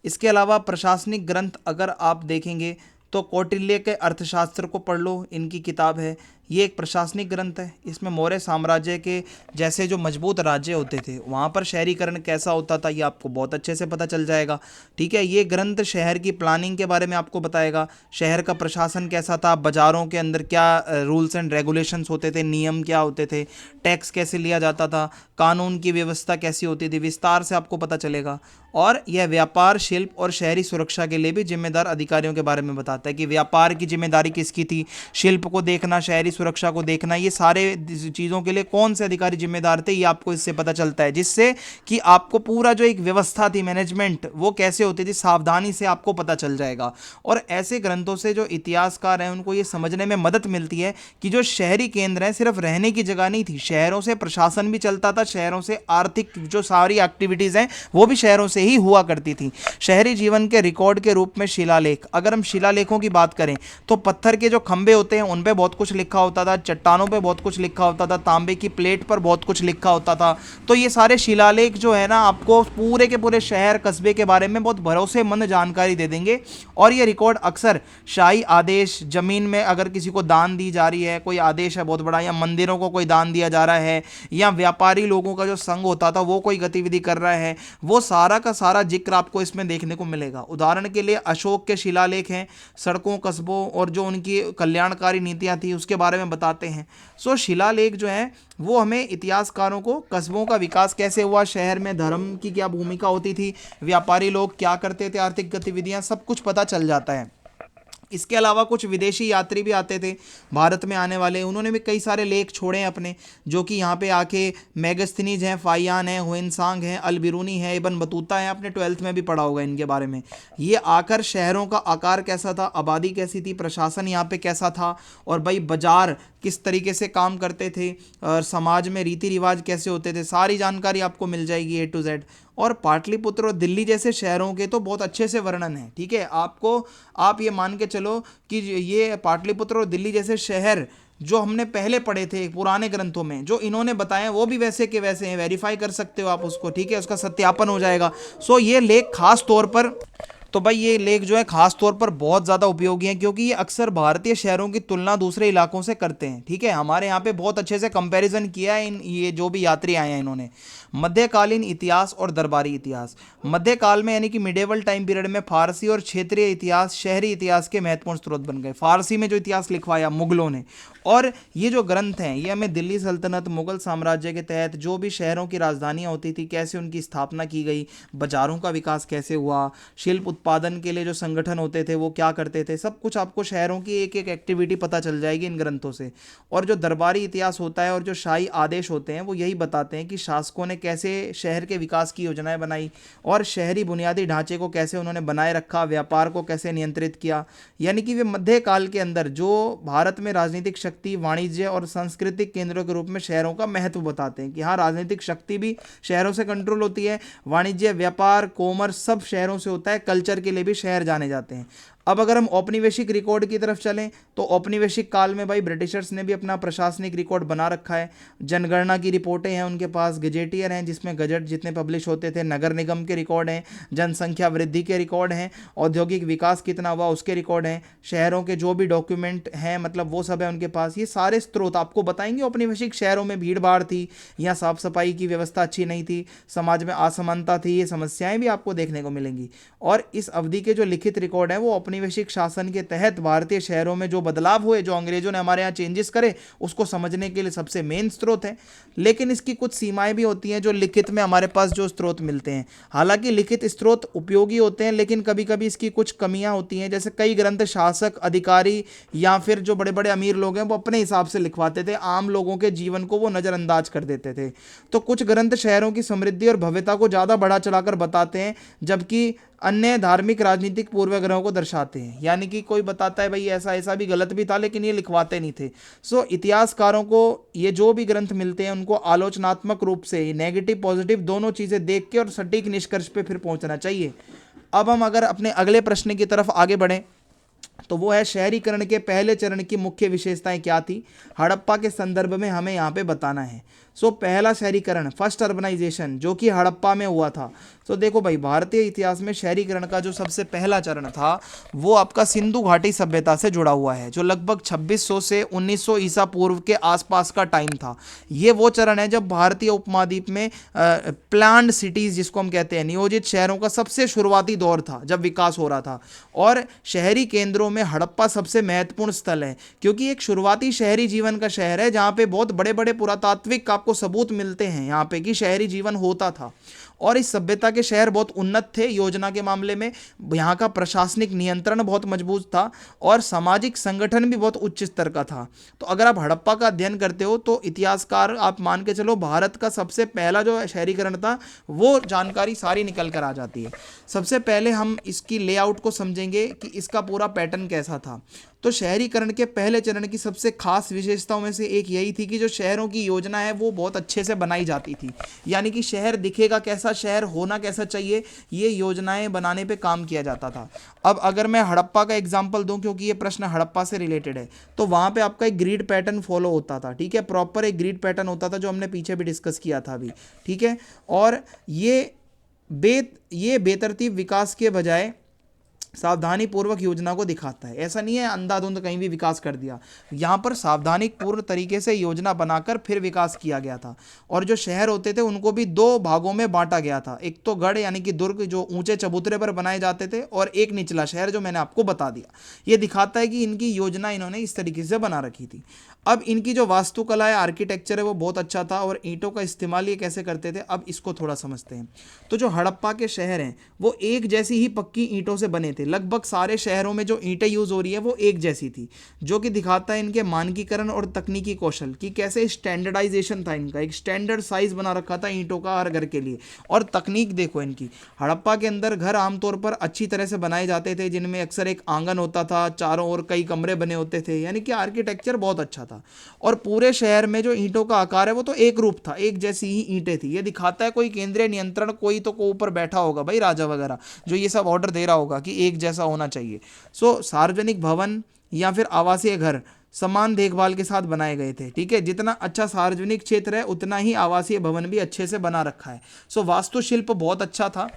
इसके अलावा प्रशासनिक ग्रंथ अगर आप देखेंगे तो कौटिल्य के अर्थशास्त्र को पढ़ लो, इनकी किताब है। ये एक प्रशासनिक ग्रंथ है। इसमें मौर्य साम्राज्य के जैसे जो मजबूत राज्य होते थे वहाँ पर शहरीकरण कैसा होता था ये आपको बहुत अच्छे से पता चल जाएगा। ठीक है, ये ग्रंथ शहर की प्लानिंग के बारे में आपको बताएगा, शहर का प्रशासन कैसा था, बाज़ारों के अंदर क्या रूल्स एंड रेगुलेशंस होते थे, नियम क्या होते थे, टैक्स कैसे लिया जाता था, कानून की व्यवस्था कैसी होती थी, विस्तार से आपको पता चलेगा। और यह व्यापार, शिल्प और शहरी सुरक्षा के लिए भी जिम्मेदार अधिकारियों के बारे में बताता है कि व्यापार की जिम्मेदारी किसकी थी, शिल्प को देखना, शहरी सुरक्षा को देखना, ये सारे चीज़ों के लिए कौन से अधिकारी जिम्मेदार थे, ये आपको इससे पता चलता है। जिससे कि आपको पूरा जो एक व्यवस्था थी, मैनेजमेंट, वो कैसे होती थी, सावधानी से आपको पता चल जाएगा। और ऐसे ग्रंथों से जो इतिहासकार हैं उनको ये समझने में मदद मिलती है कि जो शहरी केंद्र हैं सिर्फ रहने की जगह नहीं थी, शहरों से प्रशासन भी चलता था, शहरों से आर्थिक जो सारी एक्टिविटीज़ हैं वो भी शहरों से ही हुआ करती थी। शहरी जीवन के रिकॉर्ड के रूप में शिलालेख, अगर हम शिलालेखों की बात करें तो पत्थर के जो खंभे होते हैं उन पे बहुत कुछ लिखा होता था, चट्टानों पे बहुत कुछ लिखा होता था, तांबे की प्लेट पर बहुत कुछ लिखा होता था। तो ये सारे शिलालेख जो है ना आपको पूरे के पूरे शहर कस्बे के बारे में बहुत भरोसेमंद जानकारी दे देंगे। और ये रिकॉर्ड अक्सर शाही आदेश, जमीन में अगर किसी को दान दी जा रही है, कोई आदेश है बहुत बड़ा, या मंदिरों को कोई दान दिया जा रहा है, या व्यापारी लोगों का जो संघ होता था वो कोई गतिविधि कर रहा है, वो सारा का सारा जिक्र आपको इसमें देखने को मिलेगा। उदाहरण के लिए अशोक के शिलालेख हैं, सड़कों, कस्बों और जो उनकी कल्याणकारी नीतियां थी उसके बारे में बताते हैं। सो शिलालेख जो है वो हमें इतिहासकारों को कस्बों का विकास कैसे हुआ, शहर में धर्म की क्या भूमिका होती थी, व्यापारी लोग क्या करते थे, आर्थिक गतिविधियां, सब कुछ पता चल जाता है। इसके अलावा कुछ विदेशी यात्री भी आते थे भारत में आने वाले, उन्होंने भी कई सारे लेख छोड़े हैं अपने, जो कि यहाँ पे आके मैगस्थनीज हैं, फाइयान हैं, हुएनसांग हैं, अलबिरूनी है, इब्न बतूता है, आपने 12th में भी पढ़ा होगा इनके बारे में। ये आकर शहरों का आकार कैसा था, आबादी कैसी थी, प्रशासन यहाँ पे कैसा था, और भाई बाजार किस तरीके से काम करते थे, और समाज में रीति रिवाज कैसे होते थे, सारी जानकारी आपको मिल जाएगी A to Z। और पाटलिपुत्र और दिल्ली जैसे शहरों के तो बहुत अच्छे से वर्णन है। ठीक है, आपको आप ये मान के चलो कि ये पाटलिपुत्र और दिल्ली जैसे शहर जो हमने पहले पढ़े थे पुराने ग्रंथों में, जो इन्होंने बताए वो भी वैसे के वैसे हैं, वेरीफाई कर सकते हो आप उसको। ठीक है, उसका सत्यापन हो जाएगा। सो ये लेख खास तौर पर, तो भाई ये लेख जो है खास तौर पर बहुत ज़्यादा उपयोगी है, क्योंकि ये अक्सर भारतीय शहरों की तुलना दूसरे इलाकों से करते हैं। ठीक है, हमारे यहाँ पे बहुत अच्छे से कंपैरिजन किया है इन ये जो भी यात्री आए हैं इन्होंने। मध्यकालीन इतिहास और दरबारी इतिहास, मध्यकाल में यानी कि मिडेवल टाइम पीरियड में फारसी और क्षेत्रीय इतिहास शहरी इतिहास के महत्वपूर्ण स्रोत बन गए। फारसी में जो इतिहास लिखवाया मुगलों ने, और ये जो ग्रंथ हैं ये हमें दिल्ली सल्तनत, मुगल साम्राज्य के तहत जो भी शहरों की राजधानियाँ होती थी कैसे उनकी स्थापना की गई, बाजारों का विकास कैसे हुआ, शिल्प उत्पादन के लिए जो संगठन होते थे वो क्या करते थे, सब कुछ आपको शहरों की एक एक एक्टिविटी पता चल जाएगी इन ग्रंथों से। और जो दरबारी इतिहास होता है और जो शाही आदेश होते हैं वो यही बताते हैं कि शासकों ने कैसे शहर के विकास की योजनाएं बनाई और शहरी बुनियादी ढांचे को कैसे उन्होंने बनाए रखा, व्यापार को कैसे नियंत्रित किया। यानी कि वे मध्यकाल के अंदर जो भारत में राजनीतिक शक्ति, वाणिज्य और सांस्कृतिक केंद्रों के रूप में शहरों का महत्व बताते हैं कि हाँ, राजनीतिक शक्ति भी शहरों से कंट्रोल होती है, वाणिज्य, व्यापार, कॉमर्स सब शहरों से होता है, कल्चर के लिए भी शहर जाने जाते हैं। अब अगर हम औपनिवेशिक रिकॉर्ड की तरफ चलें तो औपनिवेशिक काल में भाई ब्रिटिशर्स ने भी अपना प्रशासनिक रिकॉर्ड बना रखा है। जनगणना की रिपोर्टें हैं उनके पास, गजेटियर हैं जिसमें गजट जितने पब्लिश होते थे, नगर निगम के रिकॉर्ड हैं, जनसंख्या वृद्धि के रिकॉर्ड हैं, औद्योगिक विकास कितना हुआ उसके रिकॉर्ड हैं, शहरों के जो भी डॉक्यूमेंट हैं मतलब वो सब है उनके पास। ये सारे स्रोत आपको बताएंगे औपनिवेशिक शहरों में भीड़ भाड़ थी, यहाँ साफ सफाई की व्यवस्था अच्छी नहीं थी, समाज में असमानता थी, ये समस्याएं भी आपको देखने को मिलेंगी। और इस अवधि के जो लिखित रिकॉर्ड हैं वो औपनिवेशिक शासन के तहत भारतीय शहरों में जो बदलाव हुए, जो अंग्रेजों ने हमारे यहाँ चेंजेस करे, उसको समझने के लिए सबसे मेन स्रोत है। लेकिन इसकी कुछ सीमाएं भी होती हैं जो लिखित में हमारे पास जो स्रोत मिलते हैं। हालांकि लिखित स्रोत उपयोगी होते हैं लेकिन कभी कभी इसकी कुछ कमियां होती हैं। जैसे कई ग्रंथ शासक, अधिकारी या फिर जो बड़े बड़े अमीर लोग हैं वो अपने हिसाब से लिखवाते थे, आम लोगों के जीवन को वो नज़रअंदाज कर देते थे। तो कुछ ग्रंथ शहरों की समृद्धि और भव्यता को ज़्यादा बढ़ा चढ़ाकर बताते हैं, जबकि अन्य धार्मिक राजनीतिक पूर्वाग्रहों को दर्शाते हैं। यानी कि कोई बताता है भाई ऐसा ऐसा भी गलत भी था, लेकिन ये लिखवाते नहीं थे। सो इतिहासकारों को ये जो भी ग्रंथ मिलते हैं उनको आलोचनात्मक रूप से नेगेटिव पॉजिटिव दोनों चीज़ें देख के और सटीक निष्कर्ष पे फिर पहुंचना चाहिए। अब हम अगर अपने अगले प्रश्न की तरफ आगे बढ़ें तो वो है शहरीकरण के पहले चरण की मुख्य विशेषताएं क्या थी, हड़प्पा के संदर्भ में हमें यहाँ पे बताना है। सो पहला शहरीकरण, फर्स्ट अर्बनाइजेशन, जो कि हड़प्पा में हुआ था। तो देखो भाई, भारतीय इतिहास में शहरीकरण का जो सबसे पहला चरण था वो आपका सिंधु घाटी सभ्यता से जुड़ा हुआ है, जो लगभग 2600 से 1900 ईसा पूर्व के आसपास का टाइम था। ये वो चरण है जब भारतीय उपमहाद्वीप में प्लान्ड सिटीज़, जिसको हम कहते हैं नियोजित शहरों का सबसे शुरुआती दौर था, जब विकास हो रहा था। और शहरी केंद्रों में हड़प्पा सबसे महत्वपूर्ण स्थल है, क्योंकि एक शुरुआती शहरी जीवन का शहर है जहाँ पे बहुत बड़े बड़े पुरातात्विक आपको सबूत मिलते हैं यहाँ पे कि शहरी जीवन होता था। और इस सभ्यता के शहर बहुत उन्नत थे योजना के मामले में, यहाँ का प्रशासनिक नियंत्रण बहुत मजबूत था और सामाजिक संगठन भी बहुत उच्च स्तर का था। तो अगर आप हड़प्पा का अध्ययन करते हो तो इतिहासकार आप मान के चलो भारत का सबसे पहला जो शहरीकरण था वो जानकारी सारी निकल कर आ जाती है। सबसे पहले हम इसकी लेआउट को समझेंगे कि इसका पूरा पैटर्न कैसा था। तो शहरीकरण के पहले चरण की सबसे खास विशेषताओं में से एक यही थी कि जो शहरों की योजना है वो बहुत अच्छे से बनाई जाती थी। यानी कि शहर दिखेगा कैसा, शहर होना कैसा चाहिए, ये योजनाएं बनाने पे काम किया जाता था। अब अगर मैं हड़प्पा का एग्जांपल दूं, क्योंकि ये प्रश्न हड़प्पा से रिलेटेड है, तो वहाँ पे आपका एक ग्रिड पैटर्न फॉलो होता था। ठीक है, प्रॉपर एक ग्रिड पैटर्न होता था जो हमने पीछे भी डिस्कस किया था अभी। ठीक है, और ये बेतरतीब विकास के बजाय सावधानी पूर्वक योजना को दिखाता है। ऐसा नहीं है अंधाधुंध कहीं भी विकास कर दिया, यहाँ पर सावधानी पूर्ण तरीके से योजना बनाकर फिर विकास किया गया था। और जो शहर होते थे उनको भी दो भागों में बांटा गया था, एक तो गढ़ यानी कि दुर्ग जो ऊंचे चबूतरे पर बनाए जाते थे, और एक निचला शहर जो मैंने आपको बता दिया। ये दिखाता है कि इनकी योजना इन्होंने इस तरीके से बना रखी थी। अब इनकी जो वास्तुकला है, आर्किटेक्चर है, वो बहुत अच्छा था और ईंटों का इस्तेमाल ये कैसे करते थे, अब इसको थोड़ा समझते हैं। तो जो हड़प्पा के शहर हैं वो एक जैसी ही पक्की ईंटों से बने थे। लगभग सारे शहरों में जो ईंटें यूज़ हो रही है वो एक जैसी थी, जो कि दिखाता है इनके मानकीकरण और तकनीकी कौशल कि कैसे स्टैंडर्डाइजेशन था इनका। एक स्टैंडर्ड साइज बना रखा था ईंटों का हर घर के लिए। और तकनीक देखो इनकी, हड़प्पा के अंदर घर आमतौर पर अच्छी तरह से बनाए जाते थे, जिनमें अक्सर एक आंगन होता था, चारों ओर कई कमरे बने होते थे, यानी कि आर्किटेक्चर बहुत अच्छा था। और पूरे शहर में जो ईंटों का आकार है वो तो एक रूप था, एक जैसी ही ईंटें थी। ये दिखाता है कोई केंद्रीय नियंत्रण, कोई तो को ऊपर बैठा होगा भाई, राजा वगैरह, जो ये सब ऑर्डर दे रहा होगा कि एक जैसा होना चाहिए। सो सार्वजनिक भवन या फिर आवासीय घर समान देखभाल के साथ बनाए गए थे। ठीक है, जितना अच्छा सार्वजनिक क्षेत्र है उतना ही आवासीय भवन भी अच्छे से बना रखा है। सो वास्तुशिल्प बहुत अच्छा था।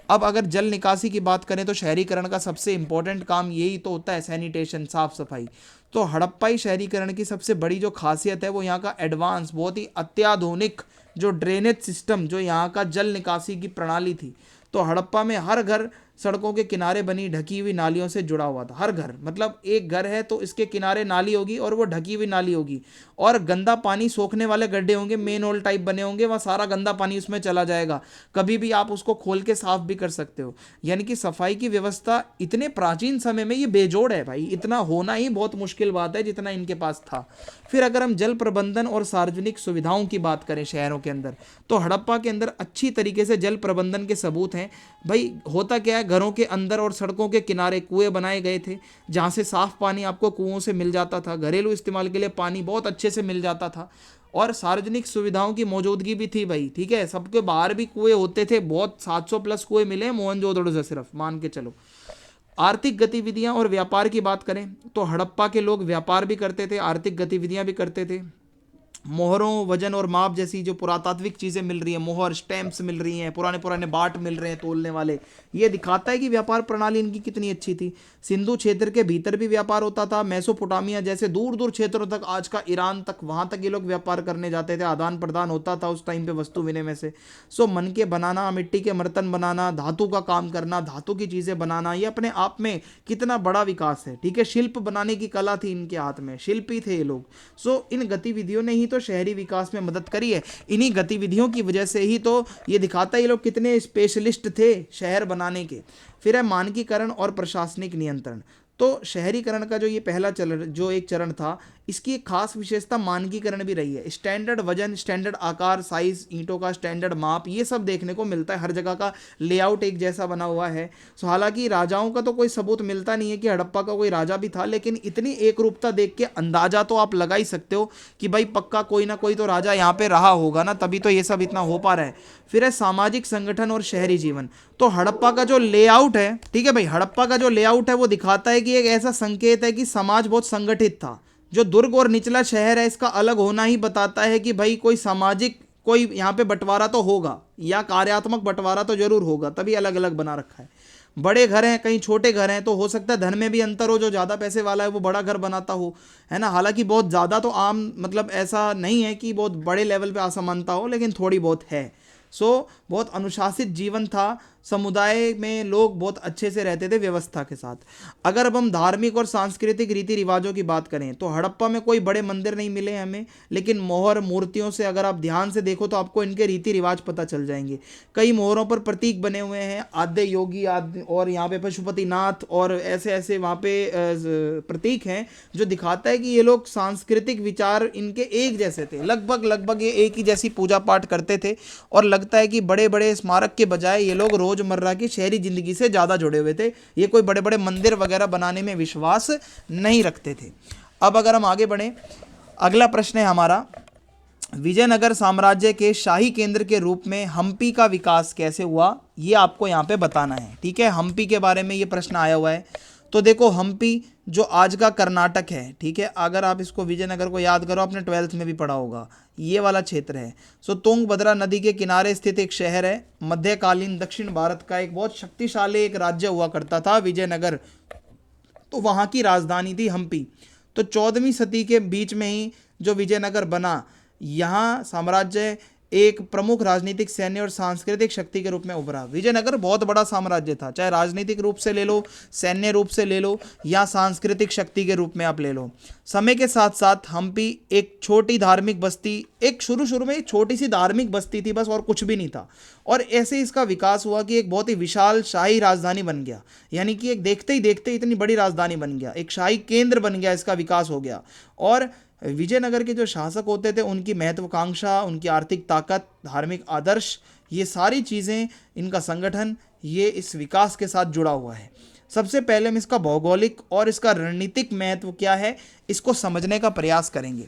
अब अगर जल निकासी की बात करें तो शहरीकरण का सबसे इंपॉर्टेंट काम यही तो होता है, सैनिटेशन, साफ सफाई। तो हड़प्पाई शहरीकरण की सबसे बड़ी जो खासियत है वो यहाँ का एडवांस, बहुत ही अत्याधुनिक जो ड्रेनेज सिस्टम, जो यहाँ का जल निकासी की प्रणाली थी। तो हड़प्पा में हर घर सड़कों के किनारे बनी ढकी हुई नालियों से जुड़ा हुआ था। हर घर, मतलब एक घर है तो इसके किनारे नाली होगी और वो ढकी हुई नाली होगी, और गंदा पानी सोखने वाले गड्ढे होंगे, मेन होल टाइप बने होंगे, वहाँ सारा गंदा पानी उसमें चला जाएगा। कभी भी आप उसको खोल के साफ भी कर सकते हो। यानी कि सफाई की व्यवस्था इतने प्राचीन समय में ये बेजोड़ है भाई, इतना होना ही बहुत मुश्किल बात है जितना इनके पास था। फिर अगर हम जल प्रबंधन और सार्वजनिक सुविधाओं की बात करें शहरों के अंदर, तो हड़प्पा के अंदर अच्छी तरीके से जल प्रबंधन के सबूत हैं। भाई होता क्या है, घरों के अंदर और सड़कों के किनारे कुएं बनाए गए थे जहाँ से साफ पानी आपको कुओं से मिल जाता था। घरेलू इस्तेमाल के लिए पानी बहुत अच्छे से मिल जाता था और सार्वजनिक सुविधाओं की मौजूदगी भी थी भाई। ठीक है, सबके बाहर भी कुएं होते थे, बहुत 700 प्लस कुएं मिले मोहनजोदड़ो से, सिर्फ मान के चलो। आर्थिक गतिविधियां और व्यापार की बात करें तो हड़प्पा के लोग व्यापार भी करते थे, आर्थिक गतिविधियां भी करते थे। मोहरों, वजन और माप जैसी जो पुरातात्विक चीज़ें मिल रही हैं, मोहर, स्टैम्प्स मिल रही हैं, पुराने पुराने बाट मिल रहे हैं तोलने वाले, ये दिखाता है कि व्यापार प्रणाली इनकी कितनी अच्छी थी। सिंधु क्षेत्र के भीतर भी व्यापार होता था, मेसोपोटामिया जैसे दूर दूर क्षेत्रों तक, आज का ईरान तक, वहाँ तक ये लोग व्यापार करने जाते थे, आदान प्रदान होता था उस टाइम पे वस्तु विनिमय से। सो मन के बनाना, मिट्टी के बर्तन बनाना, धातु का काम करना, धातु की चीज़ें बनाना, ये अपने आप में कितना बड़ा विकास है। ठीक है, शिल्प बनाने की कला थी इनके हाथ में, शिल्पी थे ये लोग। सो इन गतिविधियों ने ही तो शहरी विकास में मदद करी है। इन्हीं गतिविधियों की वजह से ही तो ये दिखाता है ये लोग कितने स्पेशलिस्ट थे शहर बनाने के। फिर है मानकीकरण और प्रशासनिक नियंत्रण। तो शहरीकरण का जो ये पहला चरण, जो एक चरण था, इसकी एक खास विशेषता मानकीकरण भी रही है। स्टैंडर्ड वजन, स्टैंडर्ड आकार, साइज, ईंटों का स्टैंडर्ड माप, ये सब देखने को मिलता है। हर जगह का लेआउट एक जैसा बना हुआ है। सो हालांकि राजाओं का तो कोई सबूत मिलता नहीं है कि हड़प्पा का कोई राजा भी था, लेकिन इतनी एक रूपता देख के अंदाजा तो आप लगा ही सकते हो कि भाई पक्का कोई ना कोई तो राजा यहाँ पे रहा होगा ना, तभी तो ये सब इतना हो पा रहा है। फिर है सामाजिक संगठन और शहरी जीवन। तो हड़प्पा का जो लेआउट है, ठीक है भाई, हड़प्पा का जो लेआउट है वो दिखाता है कि एक ऐसा संकेत है कि समाज बहुत संगठित था। जो दुर्ग और निचला शहर है, इसका अलग होना ही बताता है कि भाई कोई सामाजिक, कोई यहाँ पे बंटवारा तो होगा, या कार्यात्मक बंटवारा तो जरूर होगा, तभी अलग अलग बना रखा है। बड़े घर हैं, कहीं छोटे घर हैं, तो हो सकता है धन में भी अंतर हो, जो ज़्यादा पैसे वाला है वो बड़ा घर बनाता हो, है ना। हालांकि बहुत ज़्यादा तो आम, मतलब ऐसा नहीं है कि बहुत बड़े लेवल पे असमानता हो, लेकिन थोड़ी बहुत है। बहुत अनुशासित जीवन था, समुदाय में लोग बहुत अच्छे से रहते थे व्यवस्था के साथ। अगर अब हम धार्मिक और सांस्कृतिक रीति रिवाजों की बात करें तो हड़प्पा में कोई बड़े मंदिर नहीं मिले हमें, लेकिन मोहर मूर्तियों से अगर आप ध्यान से देखो तो आपको इनके रीति रिवाज पता चल जाएंगे। कई मोहरों पर प्रतीक बने हुए हैं, आद्य योगी आद्य, और यहाँ पे पशुपतिनाथ, और ऐसे ऐसे वहाँ पे प्रतीक हैं जो दिखाता है कि ये लोग सांस्कृतिक विचार इनके एक जैसे थे, लगभग लगभग ये एक ही जैसी पूजा पाठ करते थे। और लगता है कि बड़े बड़े स्मारक के बजाय ये लोग रोजमर्रा की शहरी जिंदगी से ज़्यादा जुड़े हुए थे। ये कोई बड़े बड़े मंदिर वगैरह बनाने में विश्वास नहीं रखते थे। अब अगर हम आगे बढ़ें, अगला प्रश्न है हमारा, विजयनगर साम्राज्य के शाही केंद्र के रूप में हम्पी का विकास कैसे हुआ, ये आपको यहाँ पे बताना है। ठीक है, हम्पी के बारे में ये प्रश्न आया हुआ है। तो देखो, हम्पी जो आज का कर्नाटक है, ठीक है, अगर आप इसको विजयनगर को याद करो, आपने 12th में भी पढ़ा होगा, ये वाला क्षेत्र है। तुंगभद्रा नदी के किनारे स्थित एक शहर है। मध्यकालीन दक्षिण भारत का एक बहुत शक्तिशाली एक राज्य हुआ करता था विजयनगर, तो वहाँ की राजधानी थी हम्पी। तो 14वीं सदी के बीच में ही जो विजयनगर बना, यहाँ साम्राज्य एक प्रमुख राजनीतिक, सैन्य और सांस्कृतिक शक्ति के रूप में उभरा। विजयनगर बहुत बड़ा साम्राज्य था, चाहे राजनीतिक रूप से ले लो, सैन्य रूप से ले लो, या सांस्कृतिक शक्ति के रूप में आप ले लो। समय के साथ साथ हम्पी एक छोटी धार्मिक बस्ती, एक शुरू में एक छोटी सी धार्मिक बस्ती थी बस, और कुछ भी नहीं था। और ऐसे इसका विकास हुआ कि एक बहुत ही विशाल शाही राजधानी बन गया, यानी कि एक देखते ही देखते इतनी बड़ी राजधानी बन गया, एक शाही केंद्र बन गया, इसका विकास हो गया। और विजयनगर के जो शासक होते थे, उनकी महत्वाकांक्षा, उनकी आर्थिक ताकत, धार्मिक आदर्श, ये सारी चीज़ें, इनका संगठन, ये इस विकास के साथ जुड़ा हुआ है। सबसे पहले हम इसका भौगोलिक और इसका रणनीतिक महत्व क्या है, इसको समझने का प्रयास करेंगे।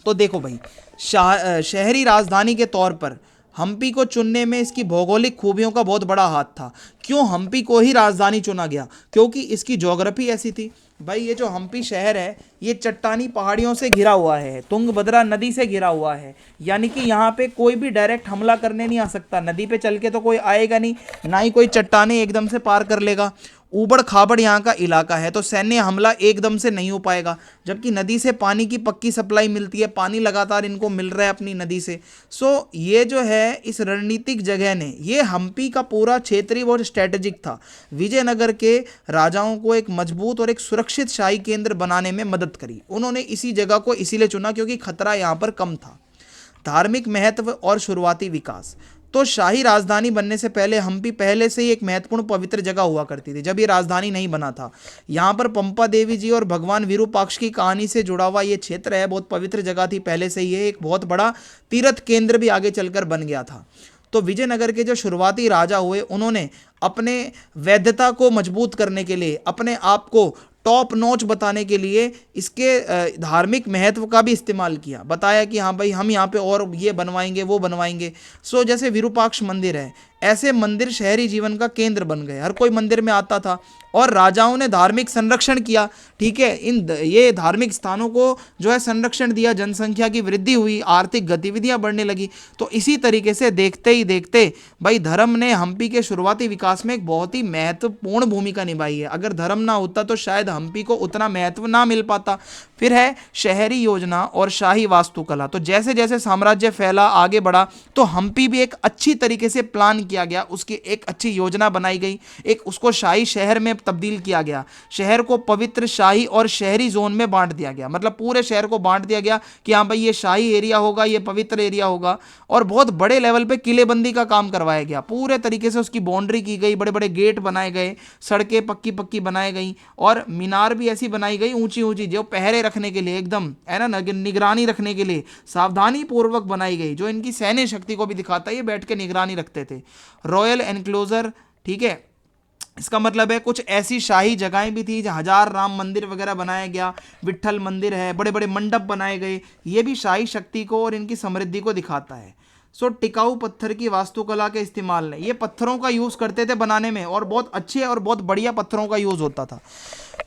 तो देखो भाई, शहरी राजधानी के तौर पर हम्पी को चुनने में इसकी भौगोलिक खूबियों का बहुत बड़ा हाथ था। क्यों हम्पी को ही राजधानी चुना गया? क्योंकि इसकी ज्योग्राफी ऐसी थी। भाई, ये जो हम्पी शहर है, ये चट्टानी पहाड़ियों से घिरा हुआ है, तुंगभद्रा नदी से घिरा हुआ है, यानी कि यहाँ पे कोई भी डायरेक्ट हमला करने नहीं आ सकता। नदी पे चल के तो कोई आएगा नहीं, ना ही कोई चट्टाने एकदम से पार कर लेगा। ऊबड़ खाबड़ यहाँ का इलाका है, तो सैन्य हमला एकदम से नहीं हो पाएगा। जबकि नदी से पानी की पक्की सप्लाई मिलती है, पानी लगातार इनको मिल रहा है अपनी नदी से। ये जो है, इस रणनीतिक जगह ने, ये हम्पी का पूरा क्षेत्रीय बहुत स्ट्रेटेजिक था। विजयनगर के राजाओं को एक मजबूत और एक सुरक्षित शाही केंद्र बनाने में मदद करी। उन्होंने इसी जगह को इसीलिए चुना क्योंकि खतरा यहाँ पर कम था। धार्मिक महत्व और शुरुआती विकास। तो शाही राजधानी बनने से पहले हम्पी पहले से ही एक महत्वपूर्ण पवित्र जगह हुआ करती थी, जब ये राजधानी नहीं बना था। यहाँ पर पंपा देवी जी और भगवान विरूपाक्ष की कहानी से जुड़ा हुआ ये क्षेत्र है, बहुत पवित्र जगह थी पहले से ही। एक बहुत बड़ा तीर्थ केंद्र भी आगे चलकर बन गया था। तो विजयनगर के जो शुरुआती राजा हुए, उन्होंने अपने वैधता को मजबूत करने के लिए, अपने आप को टॉप नॉच बताने के लिए, इसके धार्मिक महत्व का भी इस्तेमाल किया। बताया कि हाँ भाई, हम यहाँ पे और ये बनवाएंगे, वो बनवाएंगे। जैसे विरूपाक्ष मंदिर है, ऐसे मंदिर शहरी जीवन का केंद्र बन गए। हर कोई मंदिर में आता था और राजाओं ने धार्मिक संरक्षण किया। ठीक है, ये धार्मिक स्थानों को जो है संरक्षण दिया, जनसंख्या की वृद्धि हुई, आर्थिक गतिविधियां बढ़ने लगी। तो इसी तरीके से देखते ही देखते भाई, धर्म ने हम्पी के शुरुआती विकास में एक बहुत ही महत्वपूर्ण भूमिका निभाई है। अगर धर्म ना होता तो शायद हम्पी को उतना महत्व ना मिल पाता। फिर है शहरी योजना और शाही वास्तुकला। तो जैसे जैसे साम्राज्य फैला, आगे बढ़ा, तो हम्पी भी एक अच्छी तरीके से प्लान किया गया, उसकी एक अच्छी योजना बनाई गई, एक उसको शाही शहर में तब्दील किया गया, शहर को पवित्र शाही और शहरी जोन में बांट दिया गया, मतलब पूरे शहर को बांट दिया गया कि हाँ भाई ये शाही एरिया होगा, ये पवित्र एरिया होगा। और बहुत बड़े लेवल पे किलेबंदी का काम करवाया गया, पूरे तरीके से उसकी बाउंड्री की गई, बड़े बड़े गेट बनाए गए, सड़कें पक्की पक्की बनाई गई, और मीनार भी ऐसी बनाई गई ऊंची ऊंची जो पहरे रखने के लिए एकदम है ना, निगरानी रखने के लिए सावधानी पूर्वक बनाई गई, जो इनकी सैन्य शक्ति को भी दिखाता है, ये बैठ के निगरानी रखते थे। रॉयल एनक्लोजर, ठीक है, इसका मतलब है कुछ ऐसी शाही जगहें भी थी, हजार राम मंदिर वगैरह बनाया गया, विट्ठल मंदिर है, बड़े बड़े मंडप बनाए गए, ये भी शाही शक्ति को और इनकी समृद्धि को दिखाता है। सो टिकाऊ पत्थर की वास्तुकला के इस्तेमाल ने, ये पत्थरों का यूज़ करते थे बनाने में, और बहुत अच्छे और बहुत बढ़िया पत्थरों का यूज़ होता था।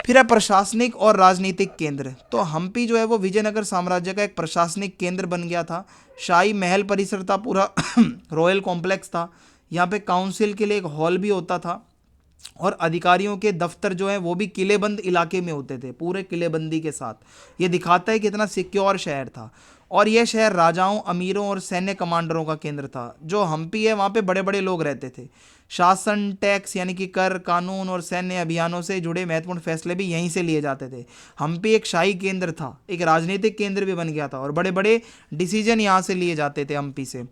फिर है प्रशासनिक और राजनीतिक केंद्र। तो हम्पी जो है वो विजयनगर साम्राज्य का एक प्रशासनिक केंद्र बन गया था। शाही महल परिसर था पूरा रॉयल कॉम्प्लेक्स था, यहाँ पे काउंसिल के लिए एक हॉल भी होता था, और अधिकारियों के दफ्तर जो है वो भी किलेबंद इलाके में होते थे, पूरे किलेबंदी के साथ। ये दिखाता है कितना सिक्योर शहर था। और यह शहर राजाओं, अमीरों और सैन्य कमांडरों का केंद्र था। जो हम्पी है वहाँ पे बड़े बड़े लोग रहते थे। शासन, टैक्स यानी कि कर, कानून और सैन्य अभियानों से जुड़े महत्वपूर्ण फैसले भी यहीं से लिए जाते थे। हम्पी एक शाही केंद्र था, एक राजनीतिक केंद्र भी बन गया था, और बड़े बड़े डिसीजन यहाँ से लिए जाते थे हम्पी से।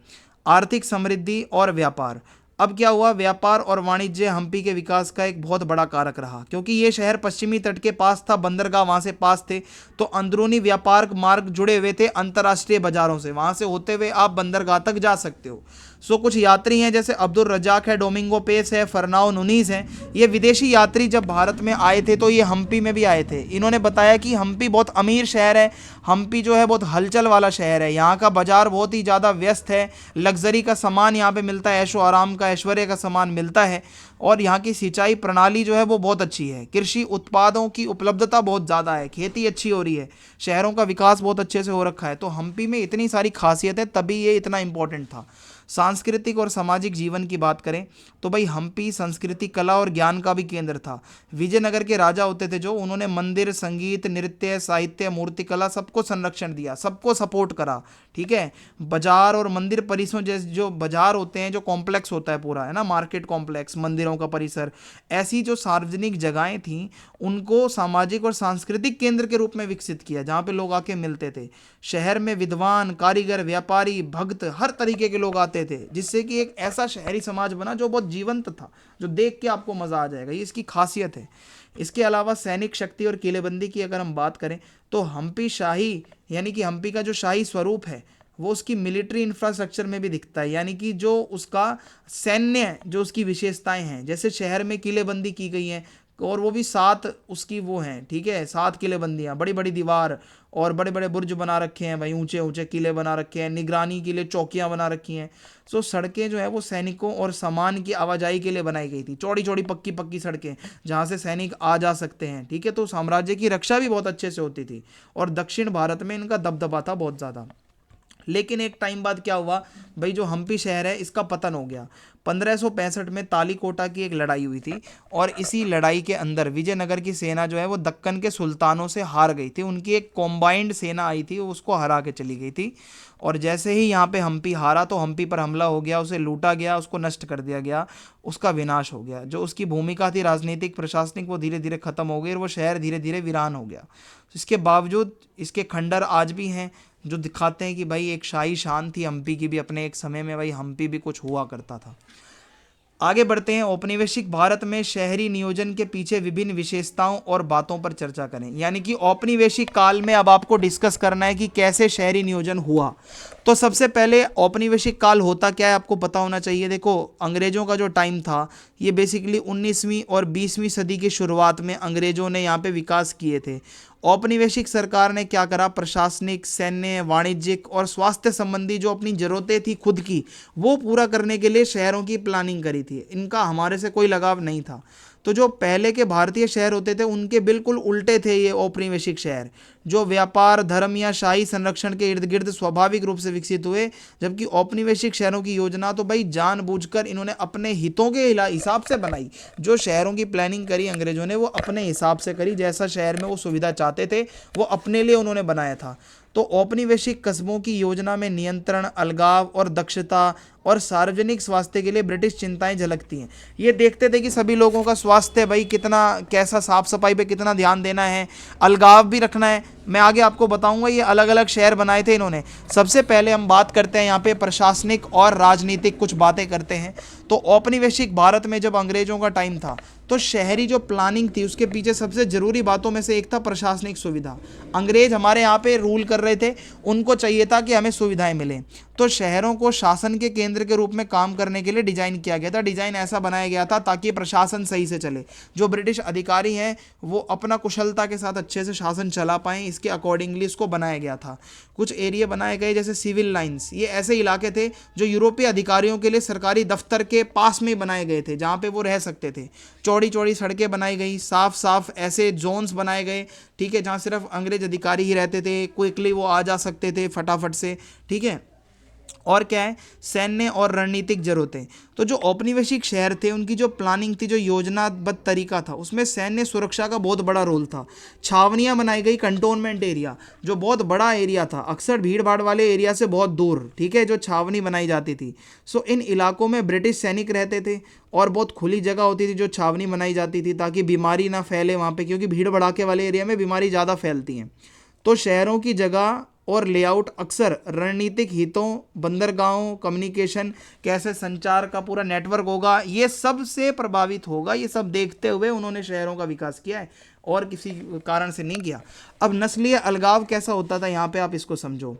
आर्थिक समृद्धि और व्यापार। अब क्या हुआ, व्यापार और वाणिज्य हम्पी के विकास का एक बहुत बड़ा कारक रहा, क्योंकि ये शहर पश्चिमी तट के पास था, बंदरगाह वहाँ से पास थे, तो अंदरूनी व्यापार मार्ग जुड़े हुए थे अंतर्राष्ट्रीय बाजारों से, वहाँ से होते हुए आप बंदरगाह तक जा सकते हो। सो कुछ यात्री हैं जैसे अब्दुल रजाक है, डोमिंगो पेस है, फरनाओ नुनीस हैं, ये विदेशी यात्री जब भारत में आए थे तो ये हम्पी में भी आए थे। इन्होंने बताया कि हम्पी बहुत अमीर शहर है, हम्पी जो है बहुत हलचल वाला शहर है, यहाँ का बाजार बहुत ही ज़्यादा व्यस्त है, लग्जरी का सामान यहाँ पे मिलता है, ऐशो आराम का, ऐश्वर्य का सामान मिलता है, और यहाँ की सिंचाई प्रणाली जो है वो बहुत अच्छी है, कृषि उत्पादों की उपलब्धता बहुत ज़्यादा है, खेती अच्छी हो रही है, शहरों का विकास बहुत अच्छे से हो रखा है। तो हम्पी में इतनी सारी खासियत है, तभी ये इतना इम्पोर्टेंट था। सांस्कृतिक और सामाजिक जीवन की बात करें तो भाई हम्पी संस्कृति, कला और ज्ञान का भी केंद्र था। विजयनगर के राजा होते थे जो, उन्होंने मंदिर, संगीत, नृत्य, साहित्य, मूर्तिकला सबको संरक्षण दिया, सबको सपोर्ट करा, ठीक है। बाजार और मंदिर परिसरों जैसे जो बाजार होते हैं, जो कॉम्प्लेक्स होता है पूरा, है ना, मार्केट कॉम्प्लेक्स, मंदिरों का परिसर, ऐसी जो सार्वजनिक जगहें थीं उनको सामाजिक और सांस्कृतिक केंद्र के रूप में विकसित किया, जहाँ पे लोग आके मिलते थे। शहर में विद्वान, कारीगर, व्यापारी, भक्त, हर तरीके के लोग आते थे, जिससे कि एक ऐसा शहरी समाज बना जो बहुत जीवंत था, जो देख के आपको मज़ा आ जाएगा। ये इसकी खासियत है। इसके अलावा सैनिक शक्ति और किलेबंदी की अगर हम बात करें तो हम्पी शाही, यानी कि हम्पी का जो शाही स्वरूप है वो उसकी मिलिट्री इंफ्रास्ट्रक्चर में भी दिखता है, यानी कि जो उसका सैन्य, जो उसकी विशेषताएं हैं, जैसे शहर में किलेबंदी की गई है, और वो भी 7 उसकी वो हैं, ठीक है, 7 किलेबंदियाँ, बड़ी बड़ी दीवार और बड़े बड़े बुर्ज बना रखे हैं भाई, ऊंचे ऊंचे किले बना रखे हैं, निगरानी के लिए चौकियां बना रखी हैं। सो सड़कें जो है वो सैनिकों और सामान की आवाजाही के लिए बनाई गई थी, चौड़ी चौड़ी पक्की पक्की सड़कें जहाँ से सैनिक आ जा सकते हैं, ठीक है। तो साम्राज्य की रक्षा भी बहुत अच्छे से होती थी, और दक्षिण भारत में इनका दबदबा था बहुत ज़्यादा। लेकिन एक टाइम बाद क्या हुआ भाई, जो हम्पी शहर है इसका पतन हो गया। 1565 में तालीकोटा की एक लड़ाई हुई थी, और इसी लड़ाई के अंदर विजयनगर की सेना जो है वो दक्कन के सुल्तानों से हार गई थी। उनकी एक कॉम्बाइंड सेना आई थी, उसको हरा के चली गई थी, और जैसे ही यहाँ पे हम्पी हारा तो हम्पी पर हमला हो गया, उसे लूटा गया, उसको नष्ट कर दिया गया, उसका विनाश हो गया। जो उसकी भूमिका थी राजनीतिक, प्रशासनिक, वो धीरे धीरे खत्म हो गई, और वो शहर धीरे धीरे वीरान हो गया। इसके बावजूद इसके खंडर आज भी हैं, जो दिखाते हैं कि भाई एक शाही शान थी हम्पी की भी अपने एक समय में, भाई हम्पी भी कुछ हुआ करता था। आगे बढ़ते हैं, औपनिवेशिक भारत में शहरी नियोजन के पीछे विभिन्न विशेषताओं और बातों पर चर्चा करें। यानी कि औपनिवेशिक काल में अब आपको डिस्कस करना है कि कैसे शहरी नियोजन हुआ। तो सबसे पहले औपनिवेशिक काल होता क्या है आपको पता होना चाहिए। देखो, अंग्रेज़ों का जो टाइम था ये बेसिकली 19वीं और 20वीं सदी की शुरुआत में अंग्रेज़ों ने यहाँ पे विकास किए थे। औपनिवेशिक सरकार ने क्या करा, प्रशासनिक, सैन्य, वाणिज्यिक और स्वास्थ्य संबंधी जो अपनी ज़रूरतें थी खुद की, वो पूरा करने के लिए शहरों की प्लानिंग करी थी। इनका हमारे से कोई लगाव नहीं था। तो जो पहले के भारतीय शहर होते थे उनके बिल्कुल उल्टे थे ये औपनिवेशिक शहर, जो व्यापार, धर्म या शाही संरक्षण के इर्द गिर्द स्वाभाविक रूप से विकसित हुए। जबकि औपनिवेशिक शहरों की योजना तो भाई जानबूझकर इन्होंने अपने हितों के हिसाब से बनाई। जो शहरों की प्लानिंग करी अंग्रेजों ने वो अपने हिसाब से करी, जैसा शहर में वो सुविधा चाहते थे वो अपने लिए उन्होंने बनाया था। तो औपनिवेशिक कस्बों की योजना में नियंत्रण, अलगाव और दक्षता और सार्वजनिक स्वास्थ्य के लिए ब्रिटिश चिंताएं झलकती हैं। ये देखते थे कि सभी लोगों का स्वास्थ्य भाई कितना, कैसा, साफ सफाई पे कितना ध्यान देना है, अलगाव भी रखना है। मैं आगे आपको बताऊंगा ये अलग अलग शहर बनाए थे इन्होंने। सबसे पहले हम बात करते हैं यहाँ पे प्रशासनिक और राजनीतिक कुछ बातें करते हैं। तो औपनिवेशिक भारत में जब अंग्रेजों का टाइम था तो शहरी जो प्लानिंग थी उसके पीछे सबसे ज़रूरी बातों में से एक था प्रशासनिक सुविधा। अंग्रेज हमारे यहाँ पे रूल कर रहे थे, उनको चाहिए था कि हमें सुविधाएं मिलें, तो शहरों को शासन के केंद्र के रूप में काम करने के लिए डिजाइन किया गया था। डिजाइन ऐसा बनाया गया था ताकि प्रशासन सही से चले, जो ब्रिटिश अधिकारी हैं वो अपना कुशलता के साथ अच्छे से शासन चला पाएं, इसके अकॉर्डिंगली इसको बनाया गया था। कुछ एरिया बनाए गए जैसे सिविल लाइंस, ये ऐसे इलाके थे जो यूरोपीय अधिकारियों के लिए सरकारी दफ्तर के पास में बनाए गए थे, जहाँ पे वो रह सकते थे। चौड़ी चौड़ी सड़कें बनाई गई, साफ साफ ऐसे जोन्स बनाए गए, ठीक है, जहाँ सिर्फ अंग्रेज अधिकारी ही रहते थे, क्विकली वो आ जा सकते थे फटाफट से, ठीक है। और क्या है, सैन्य और रणनीतिक जरूरतें। तो जो औपनिवेशिक शहर थे उनकी जो प्लानिंग थी, जो योजनाबद्ध तरीका था, उसमें सैन्य सुरक्षा का बहुत बड़ा रोल था। छावनियां बनाई गई, कंटोनमेंट एरिया, जो बहुत बड़ा एरिया था, अक्सर भीड़ भाड़ वाले एरिया से बहुत दूर, ठीक है, जो छावनी बनाई जाती थी। सो इन इलाकों में ब्रिटिश सैनिक रहते थे और बहुत खुली जगह होती थी जो छावनी बनाई जाती थी, ताकि बीमारी ना फैले वहाँ पे, क्योंकि भीड़ भड़ाके वाले एरिया में बीमारी ज़्यादा फैलती हैं। तो शहरों की जगह और लेआउट अक्सर रणनीतिक हितों, बंदरगाहों, कम्युनिकेशन, कैसे संचार का पूरा नेटवर्क होगा, ये सब से प्रभावित होगा। ये सब देखते हुए उन्होंने शहरों का विकास किया है और किसी कारण से नहीं किया। अब नस्लीय अलगाव कैसा होता था यहाँ पे आप इसको समझो।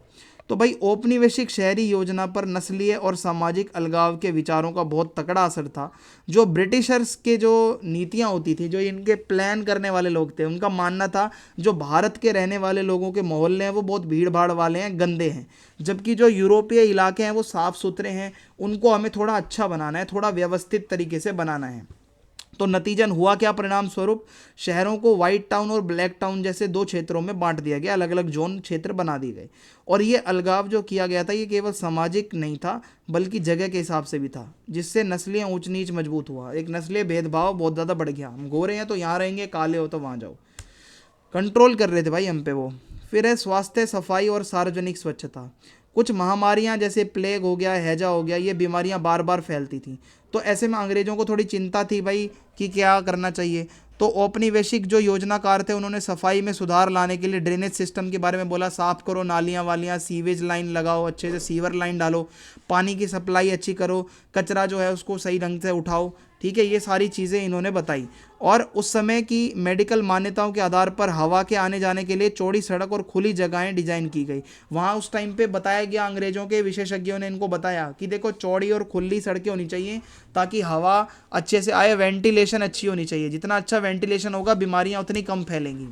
तो भाई औपनिवेशिक शहरी योजना पर नस्लीय और सामाजिक अलगाव के विचारों का बहुत तगड़ा असर था। जो ब्रिटिशर्स के जो नीतियाँ होती थी, जो इनके प्लान करने वाले लोग थे, उनका मानना था जो भारत के रहने वाले लोगों के मोहल्ले हैं वो बहुत भीड़ भाड़ वाले हैं, गंदे हैं, जबकि जो यूरोपीय इलाके हैं वो साफ़ सुथरे हैं, उनको हमें थोड़ा अच्छा बनाना है, थोड़ा व्यवस्थित तरीके से बनाना है। तो नतीजन हुआ क्या, परिणाम स्वरूप शहरों को व्हाइट टाउन और ब्लैक टाउन जैसे दो क्षेत्रों में बांट दिया गया, अलग अलग जोन क्षेत्र बना दिए गए। और ये अलगाव जो किया गया था ये केवल सामाजिक नहीं था बल्कि जगह के हिसाब से भी था, जिससे नस्लीय ऊंच नीच मजबूत हुआ। एक नस्लीय भेदभाव बहुत ज़्यादा बढ़ गया, हम गोरे हैं तो यहाँ रहेंगे, काले हो तो वहाँ जाओ, कंट्रोल कर रहे थे भाई हम पे वो। फिर है स्वास्थ्य, सफाई और सार्वजनिक स्वच्छता। कुछ महामारियां जैसे प्लेग हो गया, हैजा हो गया, ये बीमारियां बार बार फैलती थी, तो ऐसे में अंग्रेज़ों को थोड़ी चिंता थी भाई कि क्या करना चाहिए। तो औपनिवेशिक जो योजनाकार थे उन्होंने सफाई में सुधार लाने के लिए ड्रेनेज सिस्टम के बारे में बोला, साफ़ करो नालियाँ वालियाँ, सीवेज लाइन लगाओ, अच्छे से सीवर लाइन डालो, पानी की सप्लाई अच्छी करो, कचरा जो है उसको सही ढंग से उठाओ, ठीक है, ये सारी चीज़ें इन्होंने बताई। और उस समय की मेडिकल मान्यताओं के आधार पर हवा के आने जाने के लिए चौड़ी सड़क और खुली जगहें डिजाइन की गई। वहाँ उस टाइम पे बताया गया, अंग्रेज़ों के विशेषज्ञों ने इनको बताया कि देखो चौड़ी और खुली सड़कें होनी चाहिए ताकि हवा अच्छे से आए, वेंटिलेशन अच्छी होनी चाहिए, जितना अच्छा वेंटिलेशन होगा बीमारियाँ उतनी कम फैलेंगी।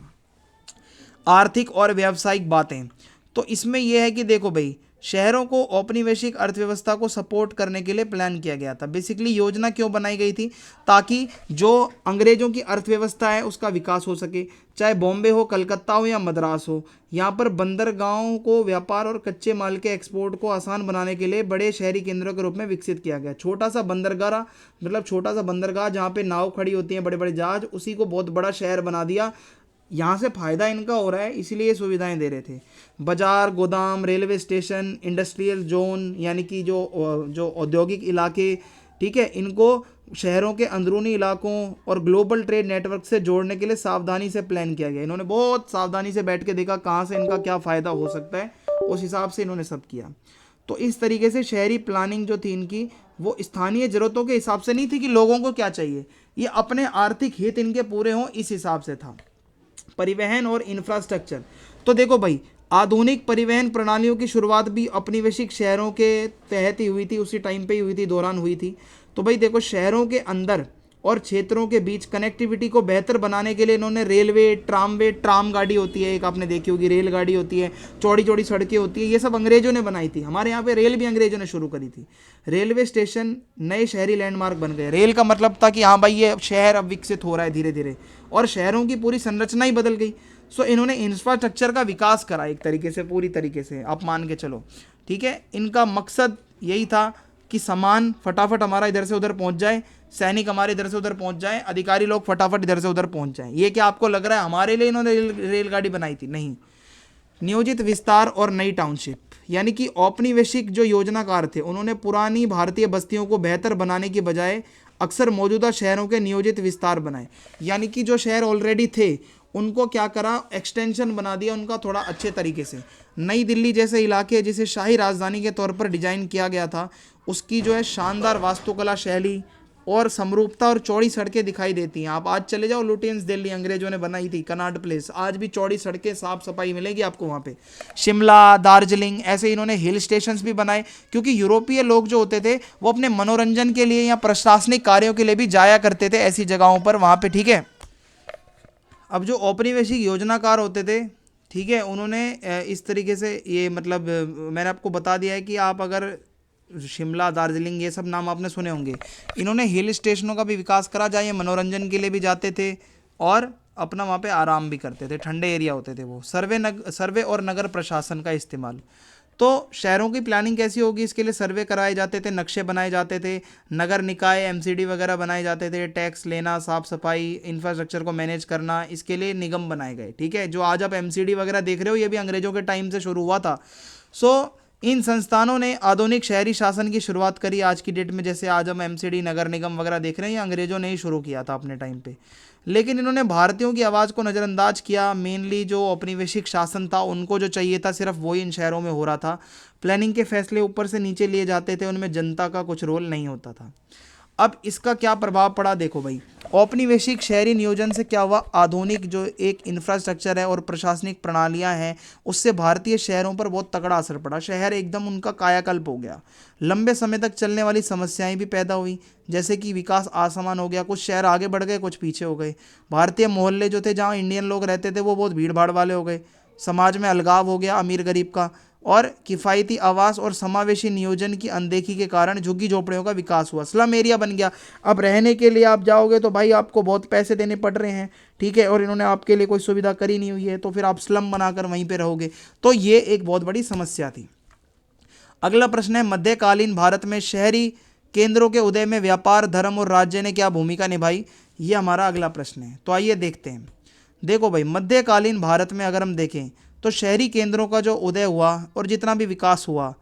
आर्थिक और व्यावसायिक बातें, तो इसमें यह है कि देखो भाई शहरों को औपनिवेशिक अर्थव्यवस्था को सपोर्ट करने के लिए प्लान किया गया था। बेसिकली योजना क्यों बनाई गई थी, ताकि जो अंग्रेजों की अर्थव्यवस्था है उसका विकास हो सके, चाहे बॉम्बे हो, कलकत्ता हो या मद्रास हो। यहाँ पर बंदरगाहों को व्यापार और कच्चे माल के एक्सपोर्ट को आसान बनाने के लिए बड़े शहरी केंद्रों के रूप में विकसित किया गया। छोटा सा बंदरगाह, मतलब छोटा सा बंदरगाह जहाँ पे नाव खड़ी होती हैं, बड़े बड़े जहाज, उसी को बहुत बड़ा शहर बना दिया। यहाँ से फ़ायदा इनका हो रहा है इसलिए ये सुविधाएं दे रहे थे। बाजार, गोदाम, रेलवे स्टेशन, इंडस्ट्रियल जोन, यानी कि जो औद्योगिक इलाके, ठीक है, इनको शहरों के अंदरूनी इलाकों और ग्लोबल ट्रेड नेटवर्क से जोड़ने के लिए सावधानी से प्लान किया गया। इन्होंने बहुत सावधानी से बैठ के देखा कहाँ से इनका क्या फ़ायदा हो सकता है, उस हिसाब से इन्होंने सब किया। तो इस तरीके से शहरी प्लानिंग जो थी इनकी, वो स्थानीय ज़रूरतों के हिसाब से नहीं थी कि लोगों को क्या चाहिए, ये अपने आर्थिक हित इनके पूरे हों इस हिसाब से था। परिवहन और इंफ्रास्ट्रक्चर, तो देखो भाई आधुनिक परिवहन प्रणालियों की शुरुआत भी औपनिवेशिक शहरों के तहत ही हुई थी, उसी टाइम पे ही हुई थी, दौरान हुई थी। तो भाई देखो शहरों के अंदर और क्षेत्रों के बीच कनेक्टिविटी को बेहतर बनाने के लिए इन्होंने रेलवे, ट्राम गाड़ी होती है एक, आपने देखी होगी, रेलगाड़ी होती है, चौड़ी चौड़ी सड़कें होती है, ये सब अंग्रेजों ने बनाई थी। हमारे यहाँ पे रेल भी अंग्रेजों ने शुरू करी थी। रेलवे स्टेशन नए शहरी लैंडमार्क बन गए। रेल का मतलब था कि हाँ भाई ये शहर अब विकसित हो रहा है धीरे धीरे, और शहरों की पूरी संरचना ही बदल गई। सो इन्होंने इंफ्रास्ट्रक्चर का विकास करा एक तरीके से, पूरी तरीके से आप मान के चलो, ठीक है। इनका मकसद यही था कि सामान फटाफट हमारा इधर से उधर पहुंच जाए, सैनिक हमारे इधर से उधर पहुंच जाए, अधिकारी लोग फटाफट इधर से उधर पहुंच जाएं। ये क्या आपको लग रहा है हमारे लिए इन्होंने रेलगाड़ी बनाई थी? नहीं, नियोजित विस्तार और नई टाउनशिप, यानी कि औपनिवेशिक जो योजनाकार थे उन्होंने पुरानी भारतीय बस्तियों को बेहतर बनाने की बजाय अक्सर मौजूदा शहरों के नियोजित विस्तार बनाए। यानी कि जो शहर ऑलरेडी थे उनको क्या करा, एक्सटेंशन बना दिया उनका थोड़ा अच्छे तरीके से। नई दिल्ली जैसे इलाके जिसे शाही राजधानी के तौर पर डिजाइन किया गया था, उसकी जो है शानदार वास्तुकला शैली और समरूपता और चौड़ी सड़कें दिखाई देती हैं। आप आज चले जाओ लुटियंस दिल्ली, अंग्रेजों ने बनाई थी, कनॉट प्लेस, आज भी चौड़ी सड़कें, साफ सफाई मिलेगी आपको वहाँ पे। शिमला, दार्जिलिंग, ऐसे इन्होंने हिल स्टेशंस भी बनाए, क्योंकि यूरोपीय लोग जो होते थे वो अपने मनोरंजन के लिए या प्रशासनिक कार्यों के लिए भी जाया करते थे ऐसी जगहों पर वहाँ पे, ठीक है। अब जो औपनिवेशिक योजनाकार होते थे, ठीक है, उन्होंने इस तरीके से ये मतलब मैंने आपको बता दिया है कि आप अगर शिमला, दार्जिलिंग, ये सब नाम आपने सुने होंगे। इन्होंने हिल स्टेशनों का भी विकास करा, जहाँ ये मनोरंजन के लिए भी जाते थे और अपना वहाँ पे आराम भी करते थे, ठंडे एरिया होते थे वो। सर्वे और नगर प्रशासन का इस्तेमाल, तो शहरों की प्लानिंग कैसी होगी, इसके लिए सर्वे कराए जाते थे, नक्शे बनाए जाते थे, नगर निकाय एमसीडी वगैरह बनाए जाते थे, टैक्स लेना, साफ सफाई, इंफ्रास्ट्रक्चर को मैनेज करना, इसके लिए निगम बनाए गए, ठीक है। जो आज आप एमसीडी वगैरह देख रहे हो ये भी अंग्रेजों के टाइम से शुरू हुआ था। इन संस्थानों ने आधुनिक शहरी शासन की शुरुआत करी आज की डेट में। जैसे आज हम एमसीडी, नगर निगम वगैरह देख रहे हैं, ये अंग्रेजों ने ही शुरू किया था अपने टाइम पे। लेकिन इन्होंने भारतीयों की आवाज़ को नज़रअंदाज किया। मेनली जो औपनिवेशिक शासन था उनको जो चाहिए था सिर्फ वही इन शहरों में हो रहा था। प्लानिंग के फैसले ऊपर से नीचे लिए जाते थे, उनमें जनता का कुछ रोल नहीं होता था। अब इसका क्या प्रभाव पड़ा, देखो भाई, औपनिवेशिक शहरी नियोजन से क्या हुआ, आधुनिक जो एक इंफ्रास्ट्रक्चर है और प्रशासनिक प्रणालियां हैं उससे भारतीय शहरों पर बहुत तगड़ा असर पड़ा। शहर एकदम उनका कायाकल्प हो गया। लंबे समय तक चलने वाली समस्याएं भी पैदा हुई, जैसे कि विकास असमान हो गया, कुछ शहर आगे बढ़ गए, कुछ पीछे हो गए। भारतीय मोहल्ले जो थे जहाँ इंडियन लोग रहते थे वो बहुत भीड़ भाड़ वाले हो गए। समाज में अलगाव हो गया अमीर गरीब का, और किफ़ायती आवास और समावेशी नियोजन की अनदेखी के कारण झुग्गी झोपड़ियों का विकास हुआ, स्लम एरिया बन गया। अब रहने के लिए आप जाओगे तो भाई आपको बहुत पैसे देने पड़ रहे हैं, ठीक है, और इन्होंने आपके लिए कोई सुविधा करी नहीं हुई है, तो फिर आप स्लम बनाकर वहीं पे रहोगे। तो ये एक बहुत बड़ी समस्या थी। अगला प्रश्न है, मध्यकालीन भारत में शहरी केंद्रों के उदय में व्यापार, धर्म और राज्य ने क्या भूमिका निभाई? ये हमारा अगला प्रश्न है। तो आइए देखते हैं। देखो भाई, मध्यकालीन भारत में अगर हम देखें तो शहरी केंद्रों का जो उदय हुआ और जितना भी विकास हुआ,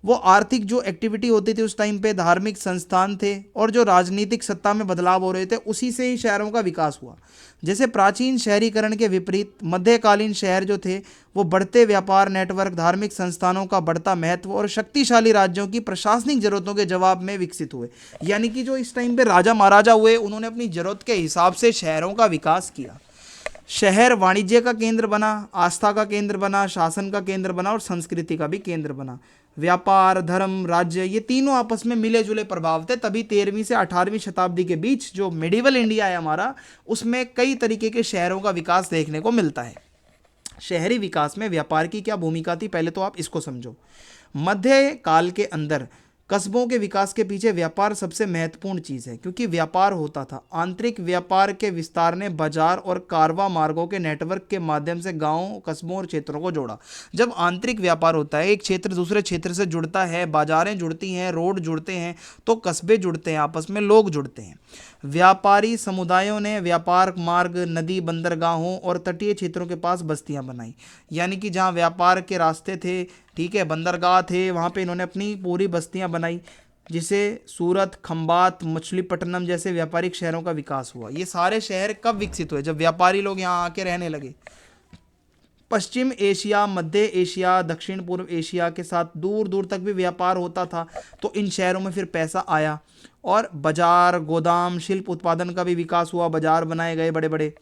वो आर्थिक जो एक्टिविटी होती थी उस टाइम पे, धार्मिक संस्थान थे और जो राजनीतिक सत्ता में बदलाव हो रहे थे, उसी से ही शहरों का विकास हुआ। जैसे प्राचीन शहरीकरण के विपरीत मध्यकालीन शहर जो थे वो बढ़ते व्यापार नेटवर्क, धार्मिक संस्थानों का बढ़ता महत्व और शक्तिशाली राज्यों की प्रशासनिक जरूरतों के जवाब में विकसित हुए। यानी कि जो इस टाइम पे राजा महाराजा हुए, उन्होंने अपनी जरूरत के हिसाब से शहरों का विकास किया। शहर वाणिज्य का केंद्र बना, आस्था का केंद्र बना, शासन का केंद्र बना और संस्कृति का भी केंद्र बना। व्यापार, धर्म, राज्य, ये तीनों आपस में मिले जुले प्रभाव थे। तभी 13वीं से 18वीं शताब्दी के बीच जो मेडिवल इंडिया है हमारा, उसमें कई तरीके के शहरों का विकास देखने को मिलता है। शहरी विकास में व्यापार की क्या भूमिका थी, पहले तो आप इसको समझो। मध्य काल के अंदर कस्बों के विकास के पीछे व्यापार सबसे महत्वपूर्ण चीज़ है, क्योंकि व्यापार होता था। आंतरिक व्यापार के विस्तार ने बाजार और कारवा मार्गों के नेटवर्क के माध्यम से गांवों, कस्बों और क्षेत्रों को जोड़ा। जब आंतरिक व्यापार होता है, एक क्षेत्र दूसरे क्षेत्र से जुड़ता है, बाजारें जुड़ती हैं, रोड जुड़ते हैं, तो कस्बे जुड़ते हैं, आपस में लोग जुड़ते हैं। व्यापारी समुदायों ने व्यापार मार्ग, नदी, बंदरगाहों और तटीय क्षेत्रों के पास बस्तियां बनाई। यानी कि जहाँ व्यापार के रास्ते थे, ठीक है, बंदरगाह थे, वहाँ पे इन्होंने अपनी पूरी बस्तियां बनाई, जिसे सूरत, खंबात, मछलीपट्टनम जैसे व्यापारिक शहरों का विकास हुआ। ये सारे शहर कब विकसित हुए? जब व्यापारी लोग यहाँ आके रहने लगे। पश्चिम एशिया, मध्य एशिया, दक्षिण पूर्व एशिया के साथ दूर दूर तक भी व्यापार होता था, तो इन शहरों में फिर पैसा आया और बाजार, गोदाम, शिल्प उत्पादन का भी विकास हुआ, बाजार बनाए गए बड़े बड़े,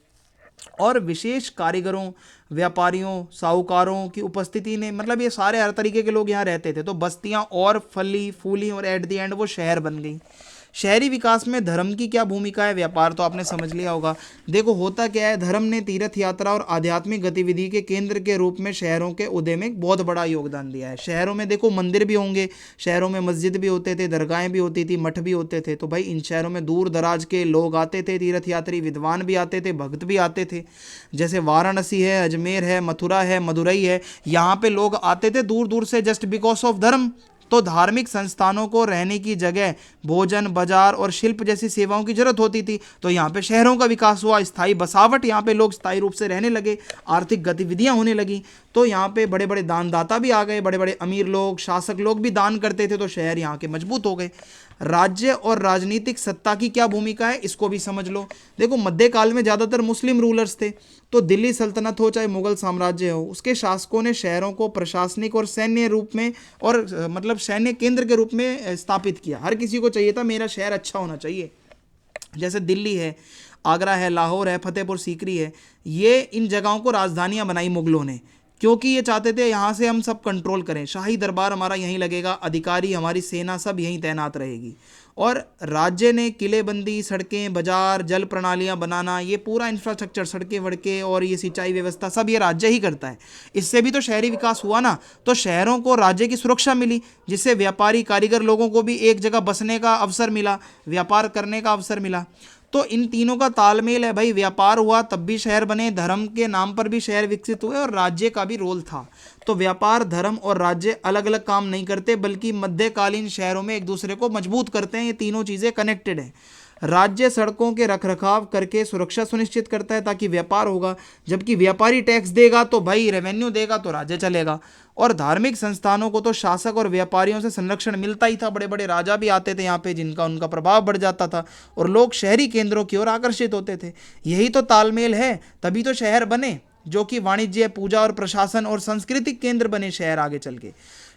और विशेष कारीगरों, व्यापारियों, साहूकारों की उपस्थिति ने, मतलब ये सारे हर तरीके के लोग यहाँ रहते थे, तो बस्तियाँ और फली फूली और एट द एंड वो शहर बन गई। शहरी विकास में धर्म की क्या भूमिका है? व्यापार तो आपने समझ लिया होगा। देखो होता क्या है, धर्म ने तीर्थ यात्रा और आध्यात्मिक गतिविधि के केंद्र के रूप में शहरों के उदय में बहुत बड़ा योगदान दिया है। शहरों में देखो मंदिर भी होंगे, शहरों में मस्जिद भी होते थे, दरगाहें भी होती थी, मठ भी होते थे। तो भाई इन शहरों में दूर दराज के लोग आते थे, तीर्थ यात्री, विद्वान भी आते थे, भक्त भी आते थे। जैसे वाराणसी है, अजमेर है, मथुरा है, मदुरई है, यहाँ पे लोग आते थे दूर दूर से जस्ट बिकॉज ऑफ धर्म। तो धार्मिक संस्थानों को रहने की जगह, भोजन, बाजार और शिल्प जैसी सेवाओं की जरूरत होती थी, तो यहाँ पे शहरों का विकास हुआ, स्थायी बसावट, यहाँ पे लोग स्थायी रूप से रहने लगे, आर्थिक गतिविधियाँ होने लगी। तो यहाँ पे बड़े बड़े दानदाता भी आ गए, बड़े बड़े अमीर लोग, शासक लोग भी दान करते थे, तो शहर यहाँ के मजबूत हो गए। राज्य और राजनीतिक सत्ता की क्या भूमिका है, इसको भी समझ लो। देखो, मध्यकाल में ज़्यादातर मुस्लिम रूलर्स थे, तो दिल्ली सल्तनत हो चाहे मुगल साम्राज्य हो, उसके शासकों ने शहरों को प्रशासनिक और सैन्य रूप में और मतलब सैन्य केंद्र के रूप में स्थापित किया। हर किसी को चाहिए था मेरा शहर अच्छा होना चाहिए। जैसे दिल्ली है, आगरा है, लाहौर है, फतेहपुर सीकरी है, ये इन जगहों को राजधानियां बनाई मुगलों ने, क्योंकि ये चाहते थे यहाँ से हम सब कंट्रोल करें, शाही दरबार हमारा यहीं लगेगा, अधिकारी, हमारी सेना सब यहीं तैनात रहेगी। और राज्य ने किलेबंदी, सड़कें, बाजार, जल प्रणालियाँ बनाना, ये पूरा इंफ्रास्ट्रक्चर, सड़कें वड़कें और ये सिंचाई व्यवस्था सब ये राज्य ही करता है। इससे भी तो शहरी विकास हुआ ना। तो शहरों को राज्य की सुरक्षा मिली, जिससे व्यापारी, कारीगर लोगों को भी एक जगह बसने का अवसर मिला, व्यापार करने का अवसर मिला। तो इन तीनों का तालमेल है भाई। व्यापार हुआ तब भी शहर बने, धर्म के नाम पर भी शहर विकसित हुए, और राज्य का भी रोल था। तो व्यापार, धर्म और राज्य अलग अलग काम नहीं करते, बल्कि मध्यकालीन शहरों में एक दूसरे को मजबूत करते हैं। ये तीनों चीज़ें कनेक्टेड हैं। राज्य सड़कों के रखरखाव करके सुरक्षा सुनिश्चित करता है ताकि व्यापार होगा, जबकि व्यापारी टैक्स देगा तो भाई रेवेन्यू देगा तो राज्य चलेगा। और धार्मिक संस्थानों को तो शासक और व्यापारियों से संरक्षण मिलता ही था। बड़े बड़े राजा भी आते थे यहाँ पे, जिनका उनका प्रभाव बढ़ जाता था और लोग शहरी केंद्रों की ओर आकर्षित होते थे। यही तो तालमेल है, तभी तो शहर बने, जो कि वाणिज्य, पूजा और प्रशासन और सांस्कृतिक केंद्र बने शहर आगे चल के।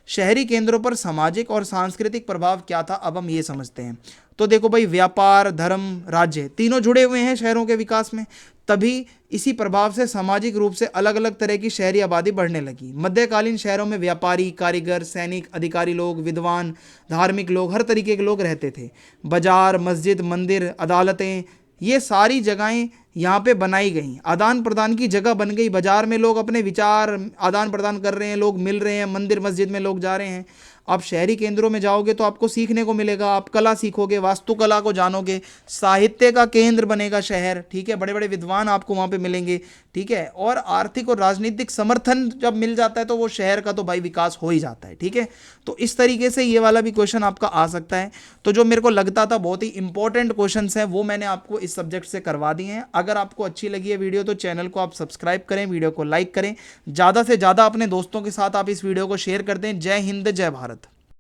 शहरी केंद्रों पर सामाजिक और सांस्कृतिक प्रभाव क्या था, अब हम ये समझते हैं। तो देखो भाई, व्यापार, धर्म, राज्य तीनों जुड़े हुए हैं शहरों के विकास में। तभी इसी प्रभाव से सामाजिक रूप से अलग अलग तरह की शहरी आबादी बढ़ने लगी। मध्यकालीन शहरों में व्यापारी, कारीगर, सैनिक, अधिकारी लोग, विद्वान, धार्मिक लोग, हर तरीके के लोग रहते थे। बाजार, मस्जिद, मंदिर, अदालतें, ये सारी जगहें यहाँ पे बनाई गई। आदान प्रदान की जगह बन गई। बाजार में लोग अपने विचार आदान प्रदान कर रहे हैं, लोग मिल रहे हैं, मंदिर मस्जिद में लोग जा रहे हैं। आप शहरी केंद्रों में जाओगे तो आपको सीखने को मिलेगा, आप कला सीखोगे, वास्तुकला को जानोगे, साहित्य का केंद्र बनेगा शहर, ठीक है, बड़े बड़े विद्वान आपको वहाँ पे मिलेंगे, ठीक है। और आर्थिक और राजनीतिक समर्थन जब मिल जाता है तो वो शहर का तो भाई विकास हो ही जाता है, ठीक है। तो इस तरीके से ये वाला भी क्वेश्चन आपका आ सकता है। तो जो मेरे को लगता था बहुत ही इंपॉर्टेंट क्वेश्चन है वो मैंने आपको इस सब्जेक्ट से करवा दिए हैं। अगर आपको अच्छी लगी है वीडियो तो चैनल को आप सब्सक्राइब करें, वीडियो को लाइक करें, ज़्यादा से ज़्यादा अपने दोस्तों के साथ आप इस वीडियो को शेयर कर दें। जय हिंद, जय भारत।